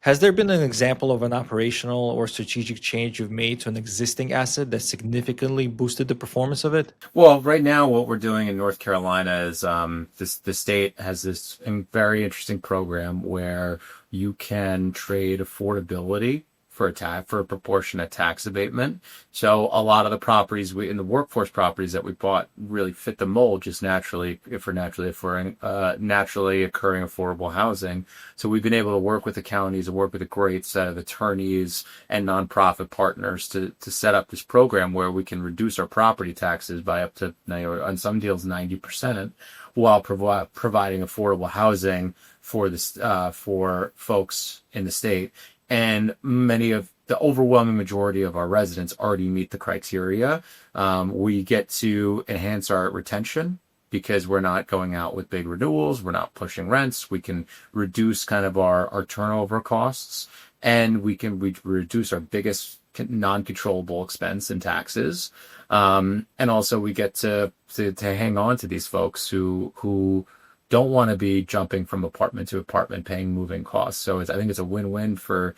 Has there been an example of an operational or strategic change you've made to an existing asset that significantly boosted the performance of it? Well, right now, what we're doing in North Carolina is the state has this very interesting program where you can trade affordability for a proportionate tax abatement. So a lot of the properties in the workforce properties that we bought really fit the mold just naturally if we're naturally occurring affordable housing. So we've been able to work with the counties and work with a great set of attorneys and nonprofit partners to set up this program where we can reduce our property taxes by up to, on some deals, 90%, while providing affordable housing for this for folks in the state. And the overwhelming majority of our residents already meet the criteria. We get to enhance our retention because we're not going out with big renewals. We're not pushing rents. We can reduce kind of our turnover costs, and we reduce our biggest non-controllable expense in taxes. And also we get to hang on to these folks who don't want to be jumping from apartment to apartment paying moving costs. So I think it's a win-win for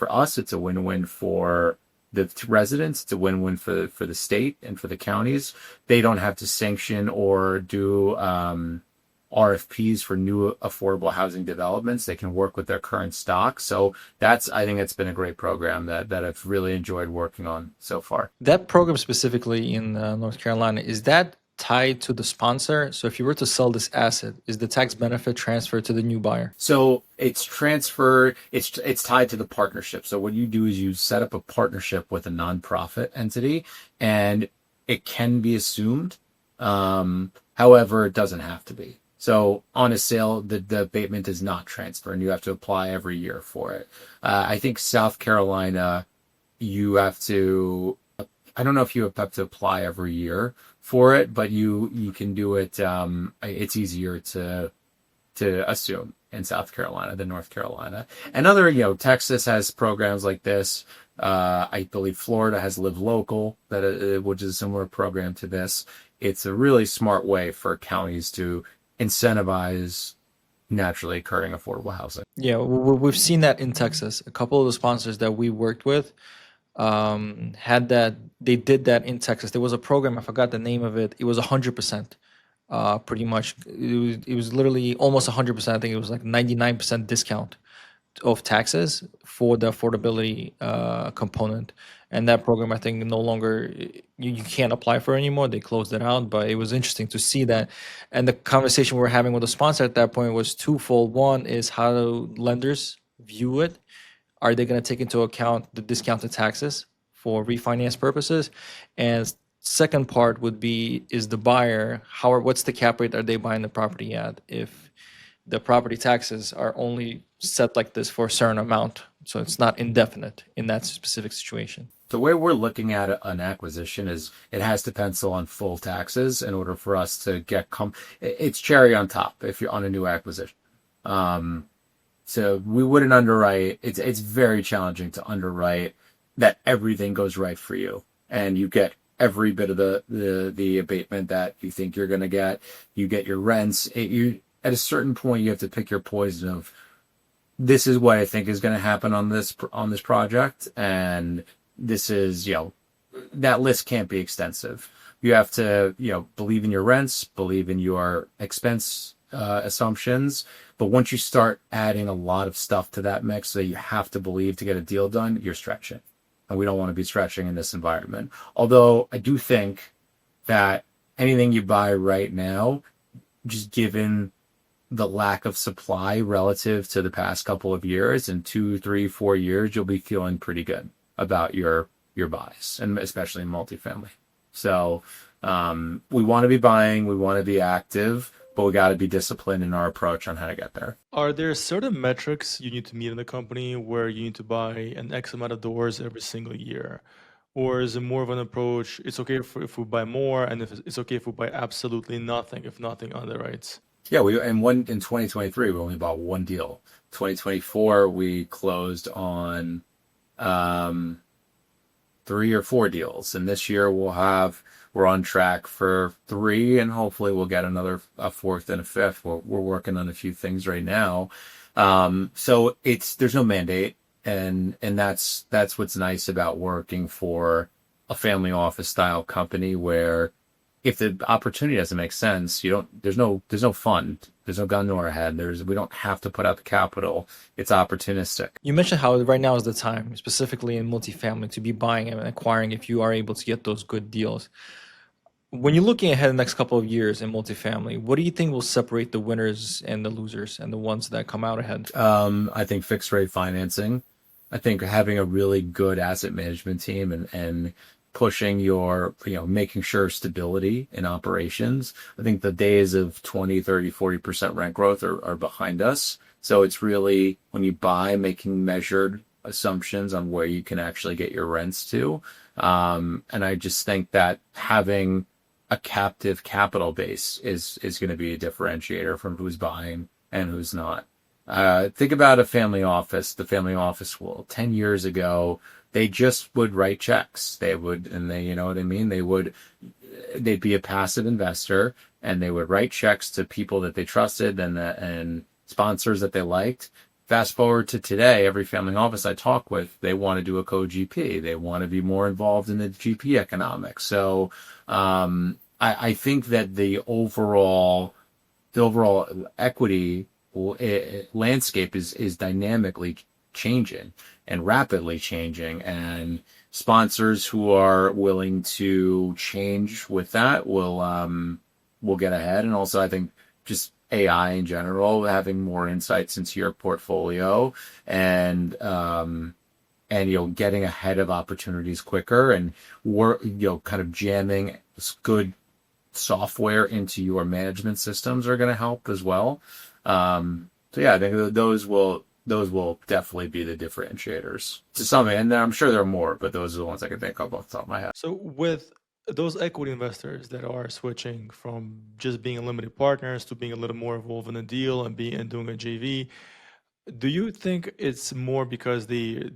us. It's a win-win for the residents. It's a win-win for the state and for the counties. They don't have to sanction or do RFPs for new affordable housing developments. They can work with their current stock. So I think it's been a great program that I've really enjoyed working on so far. That program specifically in North Carolina, is that tied to the sponsor? So if you were to sell this asset, is the tax benefit transferred to the new buyer? So it's transferred, it's tied to the partnership. So what you do is you set up a partnership with a nonprofit entity, and it can be assumed. However, it doesn't have to be. So on a sale, the abatement is not transferred, and you have to apply every year for it. I think South Carolina, you have to, I don't know if you have to apply every year for it, but you can do it. It's easier to assume in South Carolina than North Carolina. And Texas has programs like this. I believe Florida has Live Local, which is a similar program to this. It's a really smart way for counties to incentivize naturally occurring affordable housing. Yeah, we've seen that in Texas. A couple of the sponsors that we worked with had that. They did that in Texas. There was a program, I forgot the name of it. It was 100%, pretty much. It was literally almost 100%. I think it was like 99% discount of taxes for the affordability component. And that program, I think, no longer, you can't apply for anymore. They closed it out, but it was interesting to see that. And the conversation we were having with the sponsor at that point was twofold. One is how do lenders view it? Are they going to take into account the discounted taxes for refinance purposes? And second part would be, is the buyer, what's the cap rate are they buying the property at if the property taxes are only set like this for a certain amount, so it's not indefinite in that specific situation? The way we're looking at an acquisition is it has to pencil on full taxes in order for us to get it's cherry on top if you're on a new acquisition. So we wouldn't underwrite. It's very challenging to underwrite that everything goes right for you and you get every bit of the abatement that you think you're going to get. You get your rents. At a certain point, you have to pick your poison of, this is what I think is going to happen on this project, and this is, that list can't be extensive. You have to, believe in your rents, believe in your expense assumptions. But once you start adding a lot of stuff to that mix that you have to believe to get a deal done, you're stretching. And we don't want to be stretching in this environment. Although I do think that anything you buy right now, just given the lack of supply relative to the past couple of years, in 2, 3, 4 years, you'll be feeling pretty good about your buys, and especially in multifamily. So we want to be buying, we want to be active, but we got to be disciplined in our approach on how to get there. Are there certain metrics you need to meet in the company where you need to buy an X amount of doors every single year? Or is it more of an approach, it's okay if we buy more, and if it's okay if we buy absolutely nothing, if nothing underwrites? Yeah, in 2023, we only bought one deal. 2024, we closed on 3 or 4 deals. And this year we're on track for 3, and hopefully we'll get a 4th and a 5th. We're working on a few things right now. So there's no mandate. And that's what's nice about working for a family office style company, where if the opportunity doesn't make sense, there's no fund. There's no gun to our head. We don't have to put out the capital. It's opportunistic. You mentioned how right now is the time, specifically in multifamily, to be buying and acquiring if you are able to get those good deals. When you're looking ahead the next couple of years in multifamily, what do you think will separate the winners and the losers and the ones that come out ahead? I think fixed rate financing. I think having a really good asset management team and pushing making sure stability in operations. I think the days of 20, 30, 40% rent growth are behind us. So it's really, when you buy, making measured assumptions on where you can actually get your rents to. And I just think that having a captive capital base is going to be a differentiator from who's buying and who's not. Think about a family office. The family office 10 years ago, they just would write checks. They would, and they, you know what I mean? They'd be a passive investor, and they would write checks to people that they trusted and sponsors that they liked. Fast forward to today, every family office I talk with, they want to do a co-GP. They want to be more involved in the GP economics. So, I think that the overall equity landscape is dynamically changing and rapidly changing, and sponsors who are willing to change with that will get ahead. And also, I think just AI in general, having more insights into your portfolio and getting ahead of opportunities quicker, and kind of jamming good software into your management systems are going to help as well. So yeah, I think those will definitely be the differentiators to some, and I'm sure there are more, but those are the ones I can think of off the top of my head. So with those equity investors that are switching from just being limited partners to being a little more involved in the deal and doing a JV, do you think it's more because they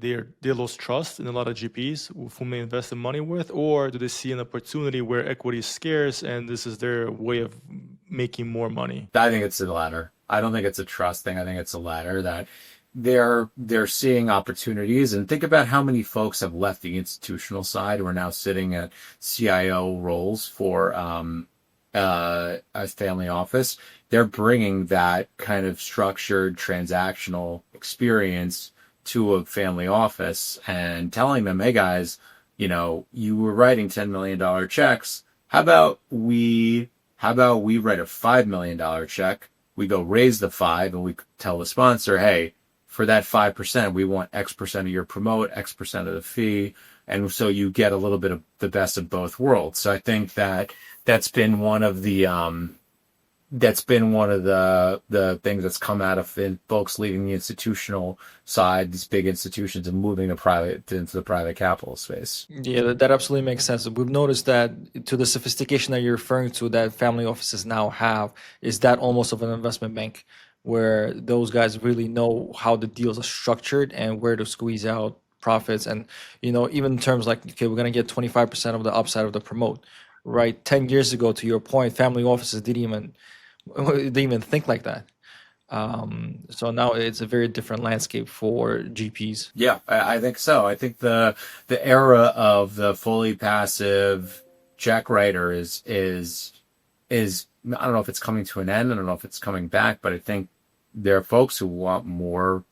lost trust in a lot of GPs with whom they invested money with, or do they see an opportunity where equity is scarce and this is their way of making more money? I think it's the latter. I don't think it's a trust thing. I think it's the latter, that they're seeing opportunities. And think about how many folks have left the institutional side who are now sitting at CIO roles for a family office. They're bringing that kind of structured transactional experience to a family office and telling them, hey guys, you were writing $10 million checks. How about we write a $5 million check? We go raise the 5 and we tell the sponsor, hey, for that 5%, we want X% of your promote, X% of the fee. And so you get a little bit of the best of both worlds. So I think that's been one of the things that's come out of folks leaving the institutional side, these big institutions, and moving into the private capital space. Yeah, that absolutely makes sense. We've noticed that to the sophistication that you're referring to that family offices now have, is that almost of an investment bank, where those guys really know how the deals are structured and where to squeeze out profits. And, even in terms like, okay, we're going to get 25% of the upside of the promote, right? 10 years ago, to your point, family offices didn't even think like that. So now it's a very different landscape for GPs. Yeah, I think so. I think the era of the fully passive check writer is I don't know if it's coming to an end. I don't know if it's coming back, but I think there are folks who want more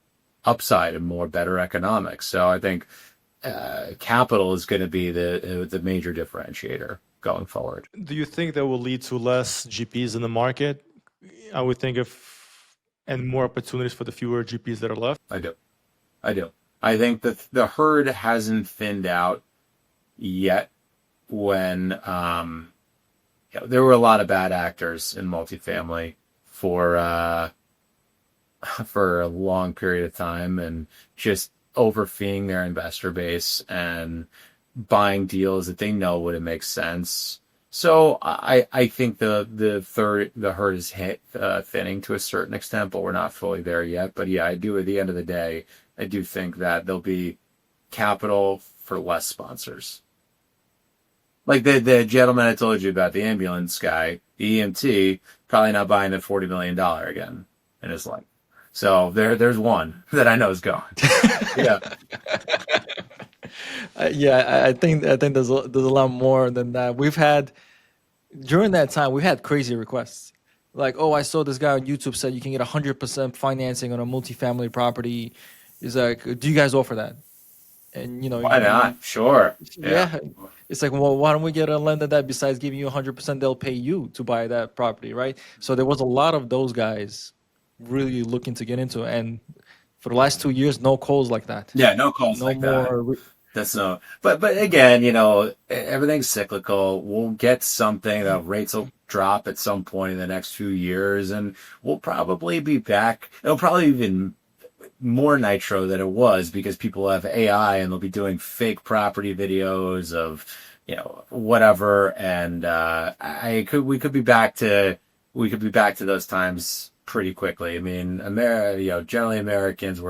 upside and better economics. So I think capital is going to be the major differentiator going forward. Do you think that will lead to less GPs in the market? I would think and more opportunities for the fewer GPs that are left. I do. I think that the herd hasn't thinned out yet. When there were a lot of bad actors in multifamily for a long period of time, and just overfeeing their investor base and buying deals that they know wouldn't make sense. So I think the herd is thinning to a certain extent, but we're not fully there yet. But yeah, I do. At the end of the day, I do think that there'll be capital for less sponsors. Like the gentleman I told you about, the ambulance guy, the EMT, probably not buying the $40 million again in his life. So there's one that I know is gone. Yeah. I think there's a lot more than that. During that time, we've had crazy requests. Like, oh, I saw this guy on YouTube said you can get 100% financing on a multifamily property. He's like, do you guys offer that? And Why not? Sure. Yeah. yeah, it's like, well, why don't we get a lender that besides giving you 100%, they'll pay you to buy that property, right? So there was a lot of those guys really looking to get into it. And for the last 2 years, no calls like that. Yeah, no calls No like that. more. That's no, but again, everything's cyclical. We'll get something. The rates will drop at some point in the next few years, and we'll probably be back. It'll probably even more nitro than it was because people have AI and they'll be doing fake property videos of, whatever. And we could be back to those times pretty quickly. I mean, generally Americans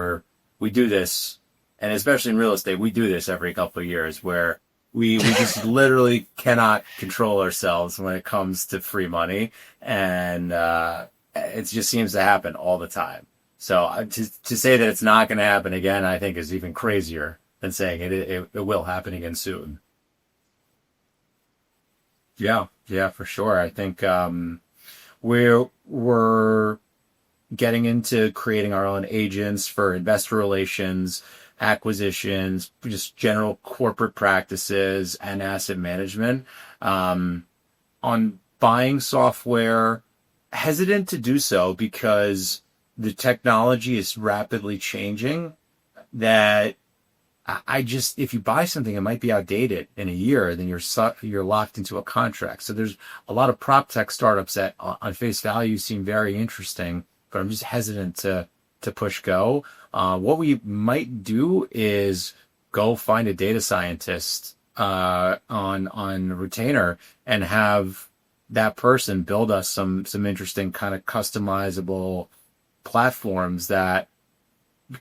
we do this, and especially in real estate, we do this every couple of years where we just literally cannot control ourselves when it comes to free money. And it just seems to happen all the time. So to say that it's not going to happen again, I think is even crazier than saying it will happen again soon. Yeah, for sure. I think we're getting into creating our own agents for investor relations, acquisitions, just general corporate practices, and asset management. On buying software, hesitant to do so because the technology is rapidly changing. That if you buy something, it might be outdated in a year, then you're locked into a contract. So there's a lot of prop tech startups that on face value seem very interesting, but I'm just hesitant to push go. What we might do is go find a data scientist on retainer and have that person build us some interesting kind of customizable platforms that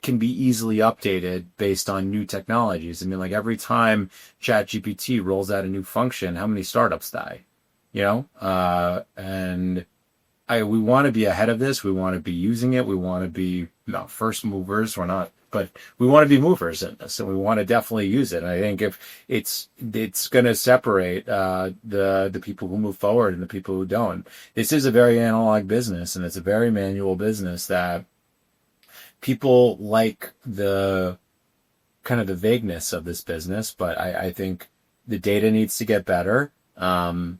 can be easily updated based on new technologies. I mean, like every time ChatGPT rolls out a new function, how many startups die? And we want to be ahead of this. We want to be using it. We want to be first movers. We're not, but we want to be movers in this, and we want to definitely use it. And I think if it's going to separate the people who move forward and the people who don't. This is a very analog business, and it's a very manual business that people like the kind of the vagueness of this business. But I think the data needs to get better, and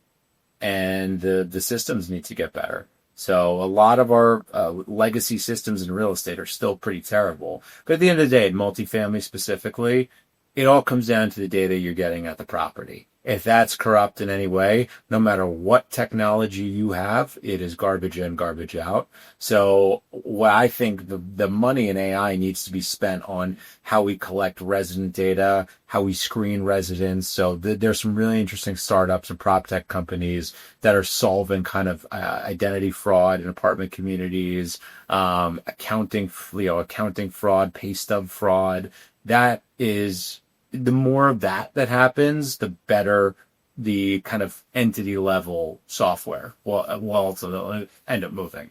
the systems need to get better. So a lot of our legacy systems in real estate are still pretty terrible. But at the end of the day, multifamily specifically, it all comes down to the data you're getting at the property. If that's corrupt in any way, no matter what technology you have, it is garbage in, garbage out. So what I think the money in AI needs to be spent on how we collect resident data, how we screen residents. So there's some really interesting startups and prop tech companies that are solving kind of identity fraud in apartment communities, accounting fraud, pay stub fraud. That is, the more of that happens, the better the kind of entity level software will also end up moving.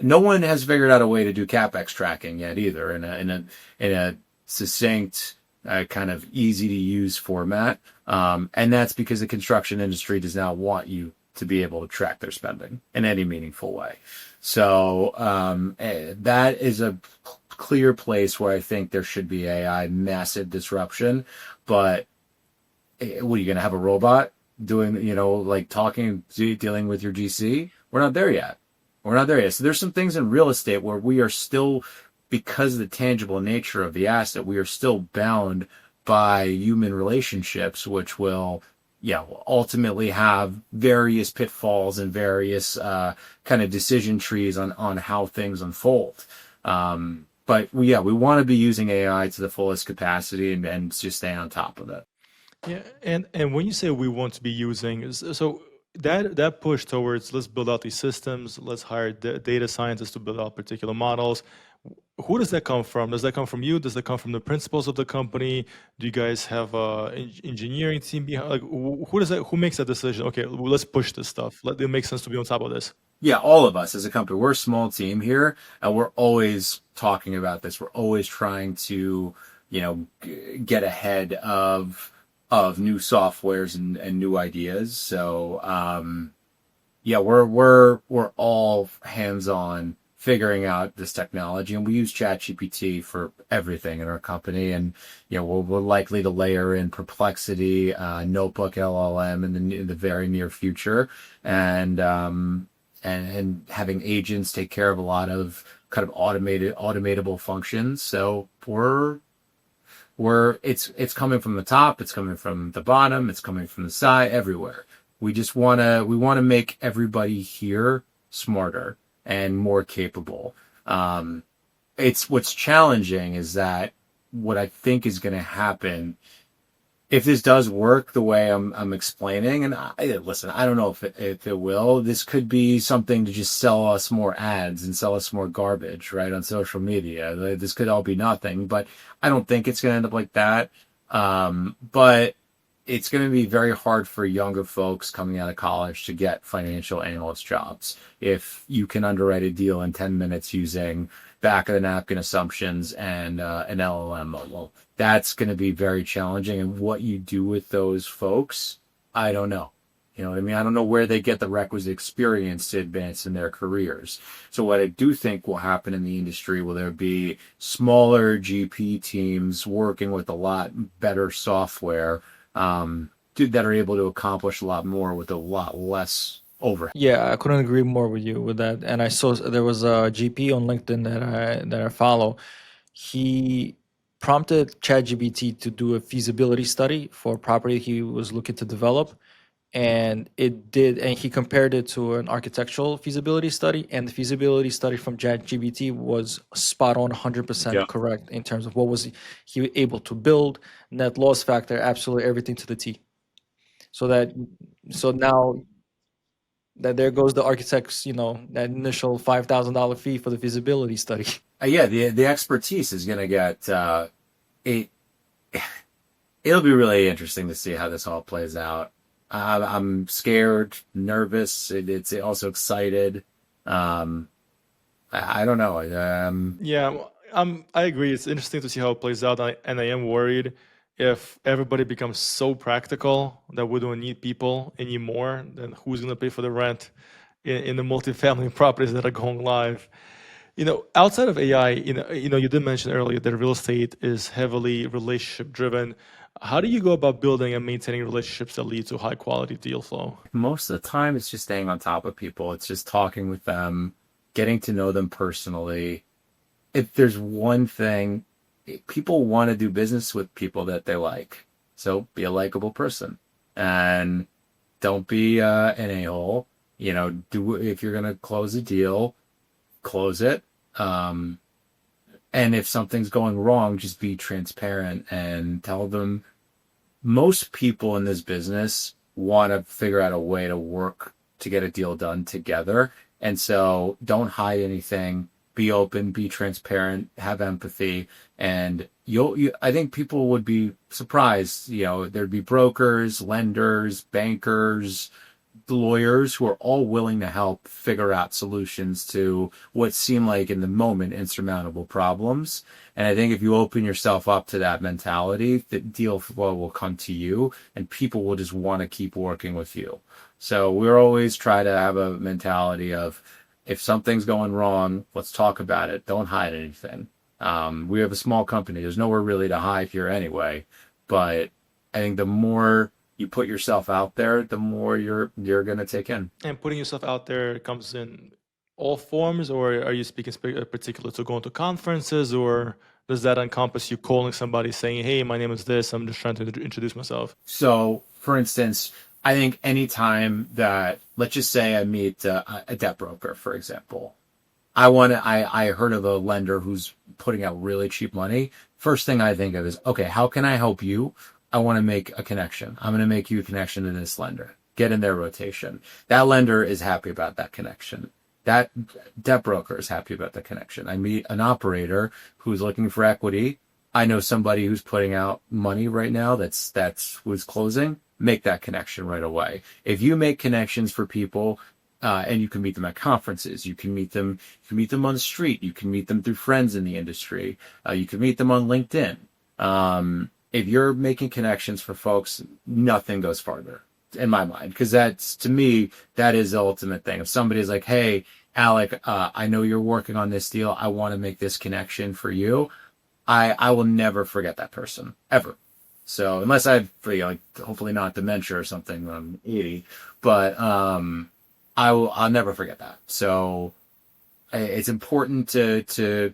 No one has figured out a way to do CapEx tracking yet either in a succinct, kind of easy to use format. And that's because the construction industry does not want you to be able to track their spending in any meaningful way. So that is a clear place where I think there should be AI massive disruption. But what are you going to have a robot doing, like talking, dealing with your GC? We're not there yet. So there's some things in real estate where we are still, because of the tangible nature of the asset, we are still bound by human relationships, which will ultimately have various pitfalls and various kind of decision trees on how things unfold. But we want to be using AI to the fullest capacity and just stay on top of it. Yeah, and when you say we want to be using, so that push towards let's build out these systems, let's hire data scientists to build out particular models. Who does that come from? Does that come from you? Does that come from the principals of the company? Do you guys have a engineering team behind? Like, who makes that decision? Okay, well, let's push this stuff. It makes sense to be on top of this. Yeah, all of us as a company, we're a small team here, and we're always talking about this. We're always trying to, get ahead of new softwares and new ideas. So, yeah, we're all hands on figuring out this technology, and we use ChatGPT for everything in our company. And we're likely to layer in Perplexity, Notebook LLM in the very near future, and and having agents take care of a lot of kind of automatable functions. So it's coming from the top, it's coming from the bottom, it's coming from the side, everywhere. We want to make everybody here smarter and more capable. It's what's challenging is that what I think is going to happen if this does work the way I'm explaining, and listen, I don't know if it will. This could be something to just sell us more ads and sell us more garbage, right, on social media. This could all be nothing, but I don't think it's going to end up like that. But it's going to be very hard for younger folks coming out of college to get financial analyst jobs if you can underwrite a deal in 10 minutes using back of the napkin assumptions and an LLM model. That's going to be very challenging. And what you do with those folks, I don't know. You know what I mean? I don't know where they get the requisite experience to advance in their careers. So what I do think will happen in the industry, will there be smaller GP teams working with a lot better software that are able to accomplish a lot more with a lot less overhead. Yeah, I couldn't agree more with you with that. And I saw there was a GP on LinkedIn that I follow. He prompted ChatGPT to do a feasibility study for a property he was looking to develop, and it did. And he compared it to an architectural feasibility study, and the feasibility study from ChatGPT was spot on, 100% Yeah. correct in terms of what was he able to build, net loss factor, absolutely everything to the T. So that so now that there goes the architect's, that initial $5,000 fee for the feasibility study. Yeah, the expertise is going to get it. It'll be really interesting to see how this all plays out. I'm scared, nervous. It's also excited. I don't know. Yeah, I agree. It's interesting to see how it plays out, and I am worried if everybody becomes so practical that we don't need people anymore, then who's going to pay for the rent in the multifamily properties that are going live? Outside of AI, you did mention earlier that real estate is heavily relationship driven. How do you go about building and maintaining relationships that lead to high quality deal flow? Most of the time, it's just staying on top of people. It's just talking with them, getting to know them personally. If there's one thing, people want to do business with people that they like. So be a likable person and don't be an a-hole. If you're going to close a deal, close it. And if something's going wrong, just be transparent and tell them. Most people in this business want to figure out a way to work to get a deal done together. And so don't hide anything. Be open, be transparent, have empathy, and I think people would be surprised. There'd be brokers, lenders, bankers, lawyers who are all willing to help figure out solutions to what seem like in the moment insurmountable problems. And I think if you open yourself up to that mentality, the deal flow will come to you and people will just want to keep working with you. So we're always try to have a mentality of, if something's going wrong, let's talk about it. Don't hide anything. We have a small company. There's nowhere really to hide here anyway. But I think the more you put yourself out there, the more you're going to take in. And putting yourself out there comes in all forms, or are you speaking particular to going to conferences, or does that encompass you calling somebody saying, hey, my name is this, I'm just trying to introduce myself? So, for instance, I think anytime that, let's just say I meet a debt broker, for example, I heard of a lender who's putting out really cheap money. First thing I think of is, okay, how can I help you? I want to make a connection. I'm going to make you a connection to this lender. Get in their rotation. That lender is happy about that connection. That debt broker is happy about the connection. I meet an operator who's looking for equity. I know somebody who's putting out money right now that's who's closing. Make that connection right away. If you make connections for people, and you can meet them at conferences, you can meet them on the street, you can meet them through friends in the industry, you can meet them on LinkedIn. If you're making connections for folks, nothing goes farther. in my mind, because that's, to me, that is the ultimate thing. If somebody's like, hey, Alec, I know you're working on this deal. I want to make this connection for you. I will never forget that person ever. So unless like, hopefully not dementia or something, I'm 80, but I'll never forget that. So it's important to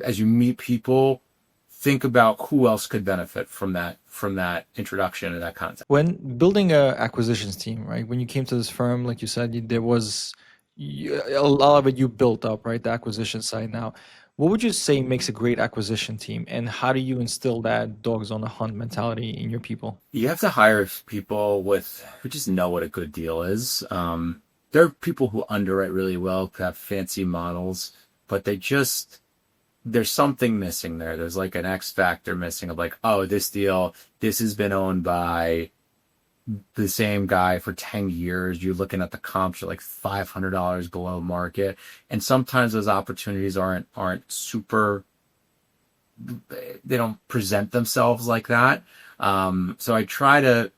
as you meet people, think about who else could benefit from that introduction and that content. When building a acquisitions team, right? When you came to this firm, like you said, there was a lot of it you built up, right? The acquisition side. Now, what would you say makes a great acquisition team, and how do you instill that dogs on the hunt mentality in your people? You have to hire people who just know what a good deal is. There are people who underwrite really well, have fancy models, but there's something missing there. There's like an X factor missing of like, oh, this deal, this has been owned by the same guy for 10 years. You're looking at the comps are like $500 below market. And sometimes those opportunities aren't super, they don't present themselves like that. So I try to,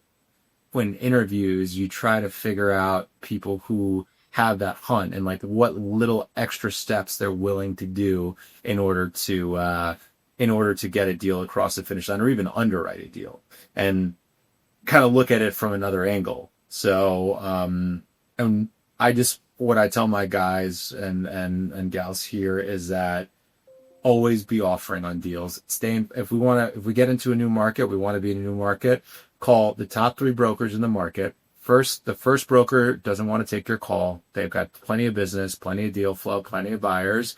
when interviews, you try to figure out people who have that hunt and like what little extra steps they're willing to do in order to get a deal across the finish line or even underwrite a deal and kind of look at it from another angle. So, and what I tell my guys and gals here is that always be offering on deals. If we get into a new market, we want to be in a new market, call the top 3 brokers in the market. The first broker doesn't want to take your call. They've got plenty of business, plenty of deal flow, plenty of buyers.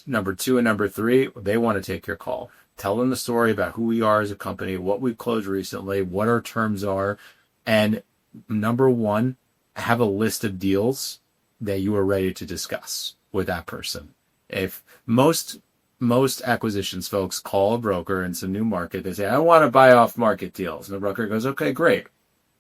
Number 2 and number 3, they want to take your call. Tell them the story about who we are as a company, what we've closed recently, what our terms are. And number 1, have a list of deals that you are ready to discuss with that person. If most acquisitions folks call a broker in some new market, they say, I want to buy off market deals. And the broker goes, okay, great.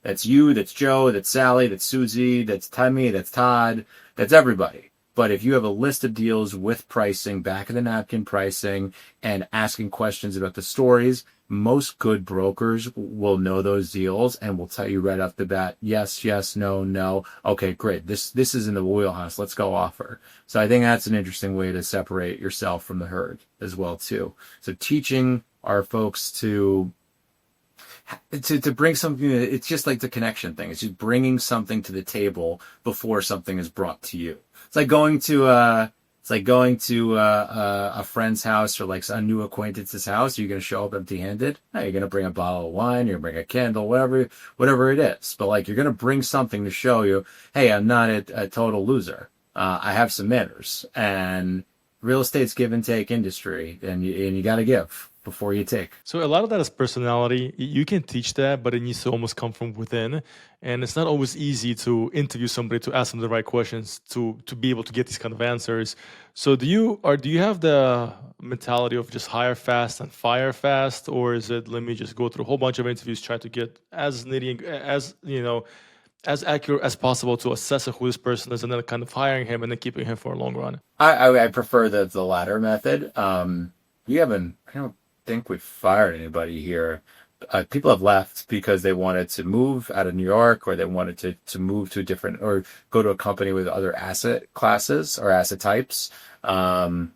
That's you, that's Joe, that's Sally, that's Susie, that's Tammy, that's Todd, that's everybody. But if you have a list of deals with pricing, back of the napkin pricing, and asking questions about the stories, most good brokers will know those deals and will tell you right off the bat, yes, yes, no, no. Okay, great. This is in the wheelhouse. Let's go offer. So I think that's an interesting way to separate yourself from the herd as well, too. So teaching our folks to bring something, it's just like the connection thing. It's just bringing something to the table before something is brought to you. It's like going to a friend's house or like a new acquaintance's house. You're going to show up empty-handed. No, you're going to bring a bottle of wine. You're going to bring a candle, whatever it is. But like, you're going to bring something to show you, hey, I'm not a total loser. I have some manners. And real estate's give and take industry, and you got to give before you take. So a lot of that is personality. You can teach that, but it needs to almost come from within. And it's not always easy to interview somebody, to ask them the right questions, to be able to get these kind of answers. So do you have the mentality of just hire fast and fire fast, or is it, let me just go through a whole bunch of interviews, try to get as accurate as possible to assess who this person is, and then kind of hiring him and then keeping him for a long run? I prefer the latter method. I don't think we've fired anybody here. People have left because they wanted to move out of New York, or they wanted to move to a different, or go to a company with other asset classes or asset types. No,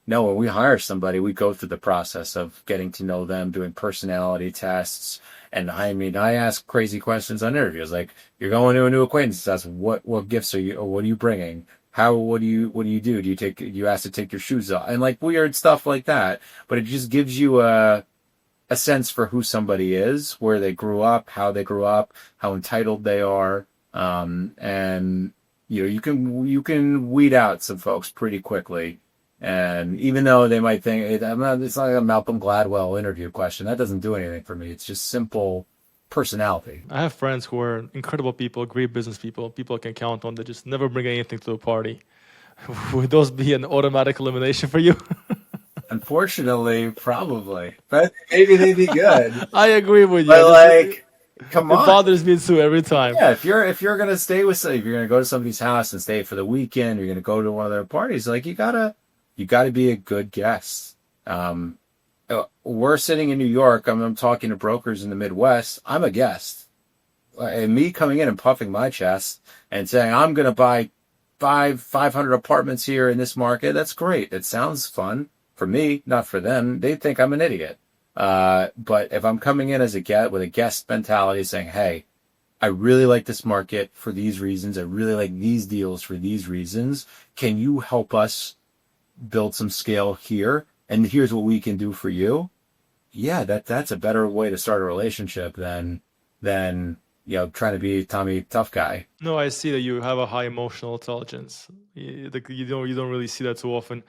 when we hire somebody, we go through the process of getting to know them, doing personality tests. And I ask crazy questions on interviews. Like, you're going to a new acquaintance, that's what gifts are you, or what are you bringing? What do you do? Do you ask to take your shoes off? And like weird stuff like that. But it just gives you a sense for who somebody is, where they grew up, how they grew up, how entitled they are. And you can weed out some folks pretty quickly. And even though they might think it's not a Malcolm Gladwell interview question, that doesn't do anything for me. It's just simple personality. I have friends who are incredible people, great business people I can count on, that just never bring anything to the party. Would those be an automatic elimination for you? Unfortunately, probably. But maybe they'd be good. I agree with you. But like, come on. It bothers me too every time. Yeah, if you're gonna stay with somebody, if you're gonna go to somebody's house and stay for the weekend, you're gonna go to one of their parties, like you gotta be a good guest. we're sitting in New York. I'm talking to brokers in the Midwest. I'm a guest. And me coming in and puffing my chest and saying, I'm going to buy 500 apartments here in this market. That's great. It sounds fun for me, not for them. They think I'm an idiot. But if I'm coming in as a guest with a guest mentality saying, hey, I really like this market for these reasons. I really like these deals for these reasons. Can you help us build some scale here? And here's what we can do for you. Yeah, that's a better way to start a relationship than trying to be Tommy tough guy. No, I see that you have a high emotional intelligence. You don't really see that too often.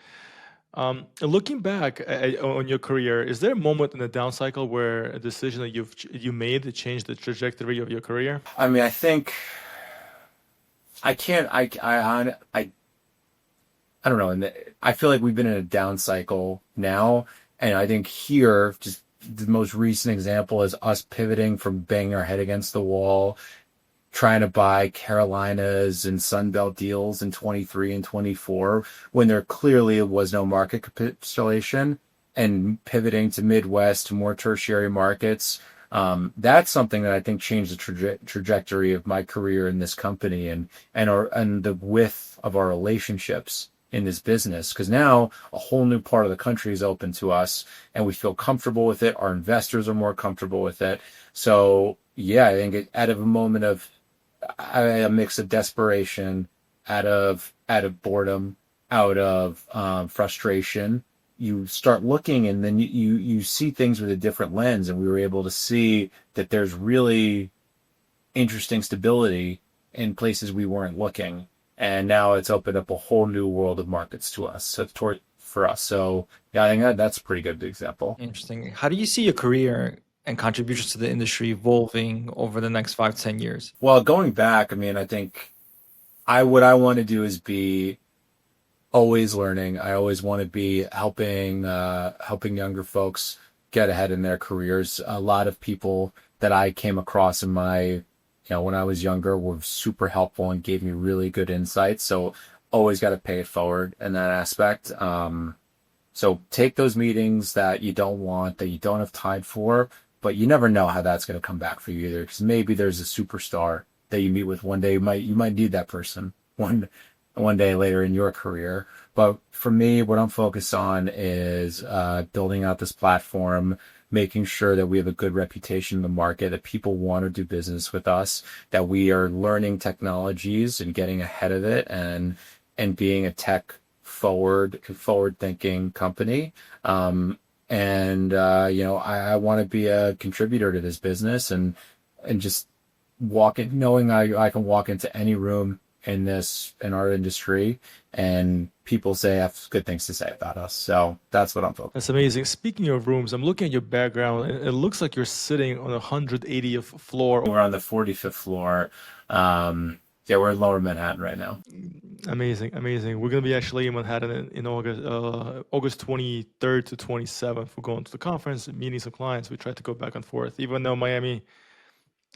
Looking back on your career, is there a moment in the down cycle where a decision that you made to change the trajectory of your career? I mean, I think I can't. I don't know. And I feel like we've been in a down cycle now, and I think here, just the most recent example is us pivoting from banging our head against the wall, trying to buy Carolinas and Sunbelt deals in 23 and 24 when there clearly was no market capitulation, and pivoting to Midwest, to more tertiary markets. That's something that I think changed the trajectory of my career in this company and the width of our relationships in this business, because now a whole new part of the country is open to us and we feel comfortable with it. Our investors are more comfortable with it. So yeah, I think out of a moment of a mix of desperation, out of boredom, out of frustration, you start looking, and then you see things with a different lens. And we were able to see that there's really interesting stability in places we weren't looking. And now it's opened up a whole new world of markets to us, for us. So yeah, I think that's a pretty good example. Interesting. How do you see your career and contributions to the industry evolving over the next 5 to 10 years? Well, going back, I mean, I think what I want to do is be always learning. I always want to be helping younger folks get ahead in their careers. A lot of people that I came across in my when I was younger were super helpful and gave me really good insights. So always got to pay it forward in that aspect. So take those meetings that you don't want, that you don't have time for, but you never know how that's going to come back for you either. Because maybe there's a superstar that you meet with one day. You might need that person one day later in your career. But for me, what I'm focused on is building out this platform, making sure that we have a good reputation in the market, that people want to do business with us, that we are learning technologies and getting ahead of it, and being a tech forward thinking company. I want to be a contributor to this business and just knowing I can walk into any room in our industry and people have good things to say about us. So that's what I'm focused on. That's amazing. Speaking of rooms, I'm looking at your background. It looks like you're sitting on the 180th floor. We're on the 45th floor. We're in Lower Manhattan right now. Amazing. We're going to be actually in Manhattan in August, August 23rd to 27th. We're going to the conference, meeting some clients. We try to go back and forth, even though Miami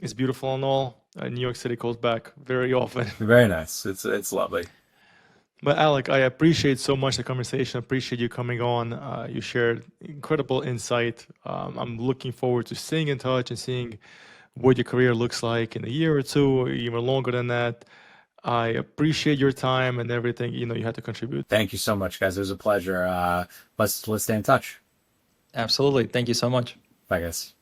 is beautiful and all. New York City calls back very often. Very nice. It's lovely. But Alec, I appreciate so much the conversation. I appreciate you coming on. You shared incredible insight. I'm looking forward to staying in touch and seeing what your career looks like in a year or two, or even longer than that. I appreciate your time and everything you had to contribute. Thank you so much, guys. It was a pleasure. Let's stay in touch. Absolutely. Thank you so much. Bye, guys.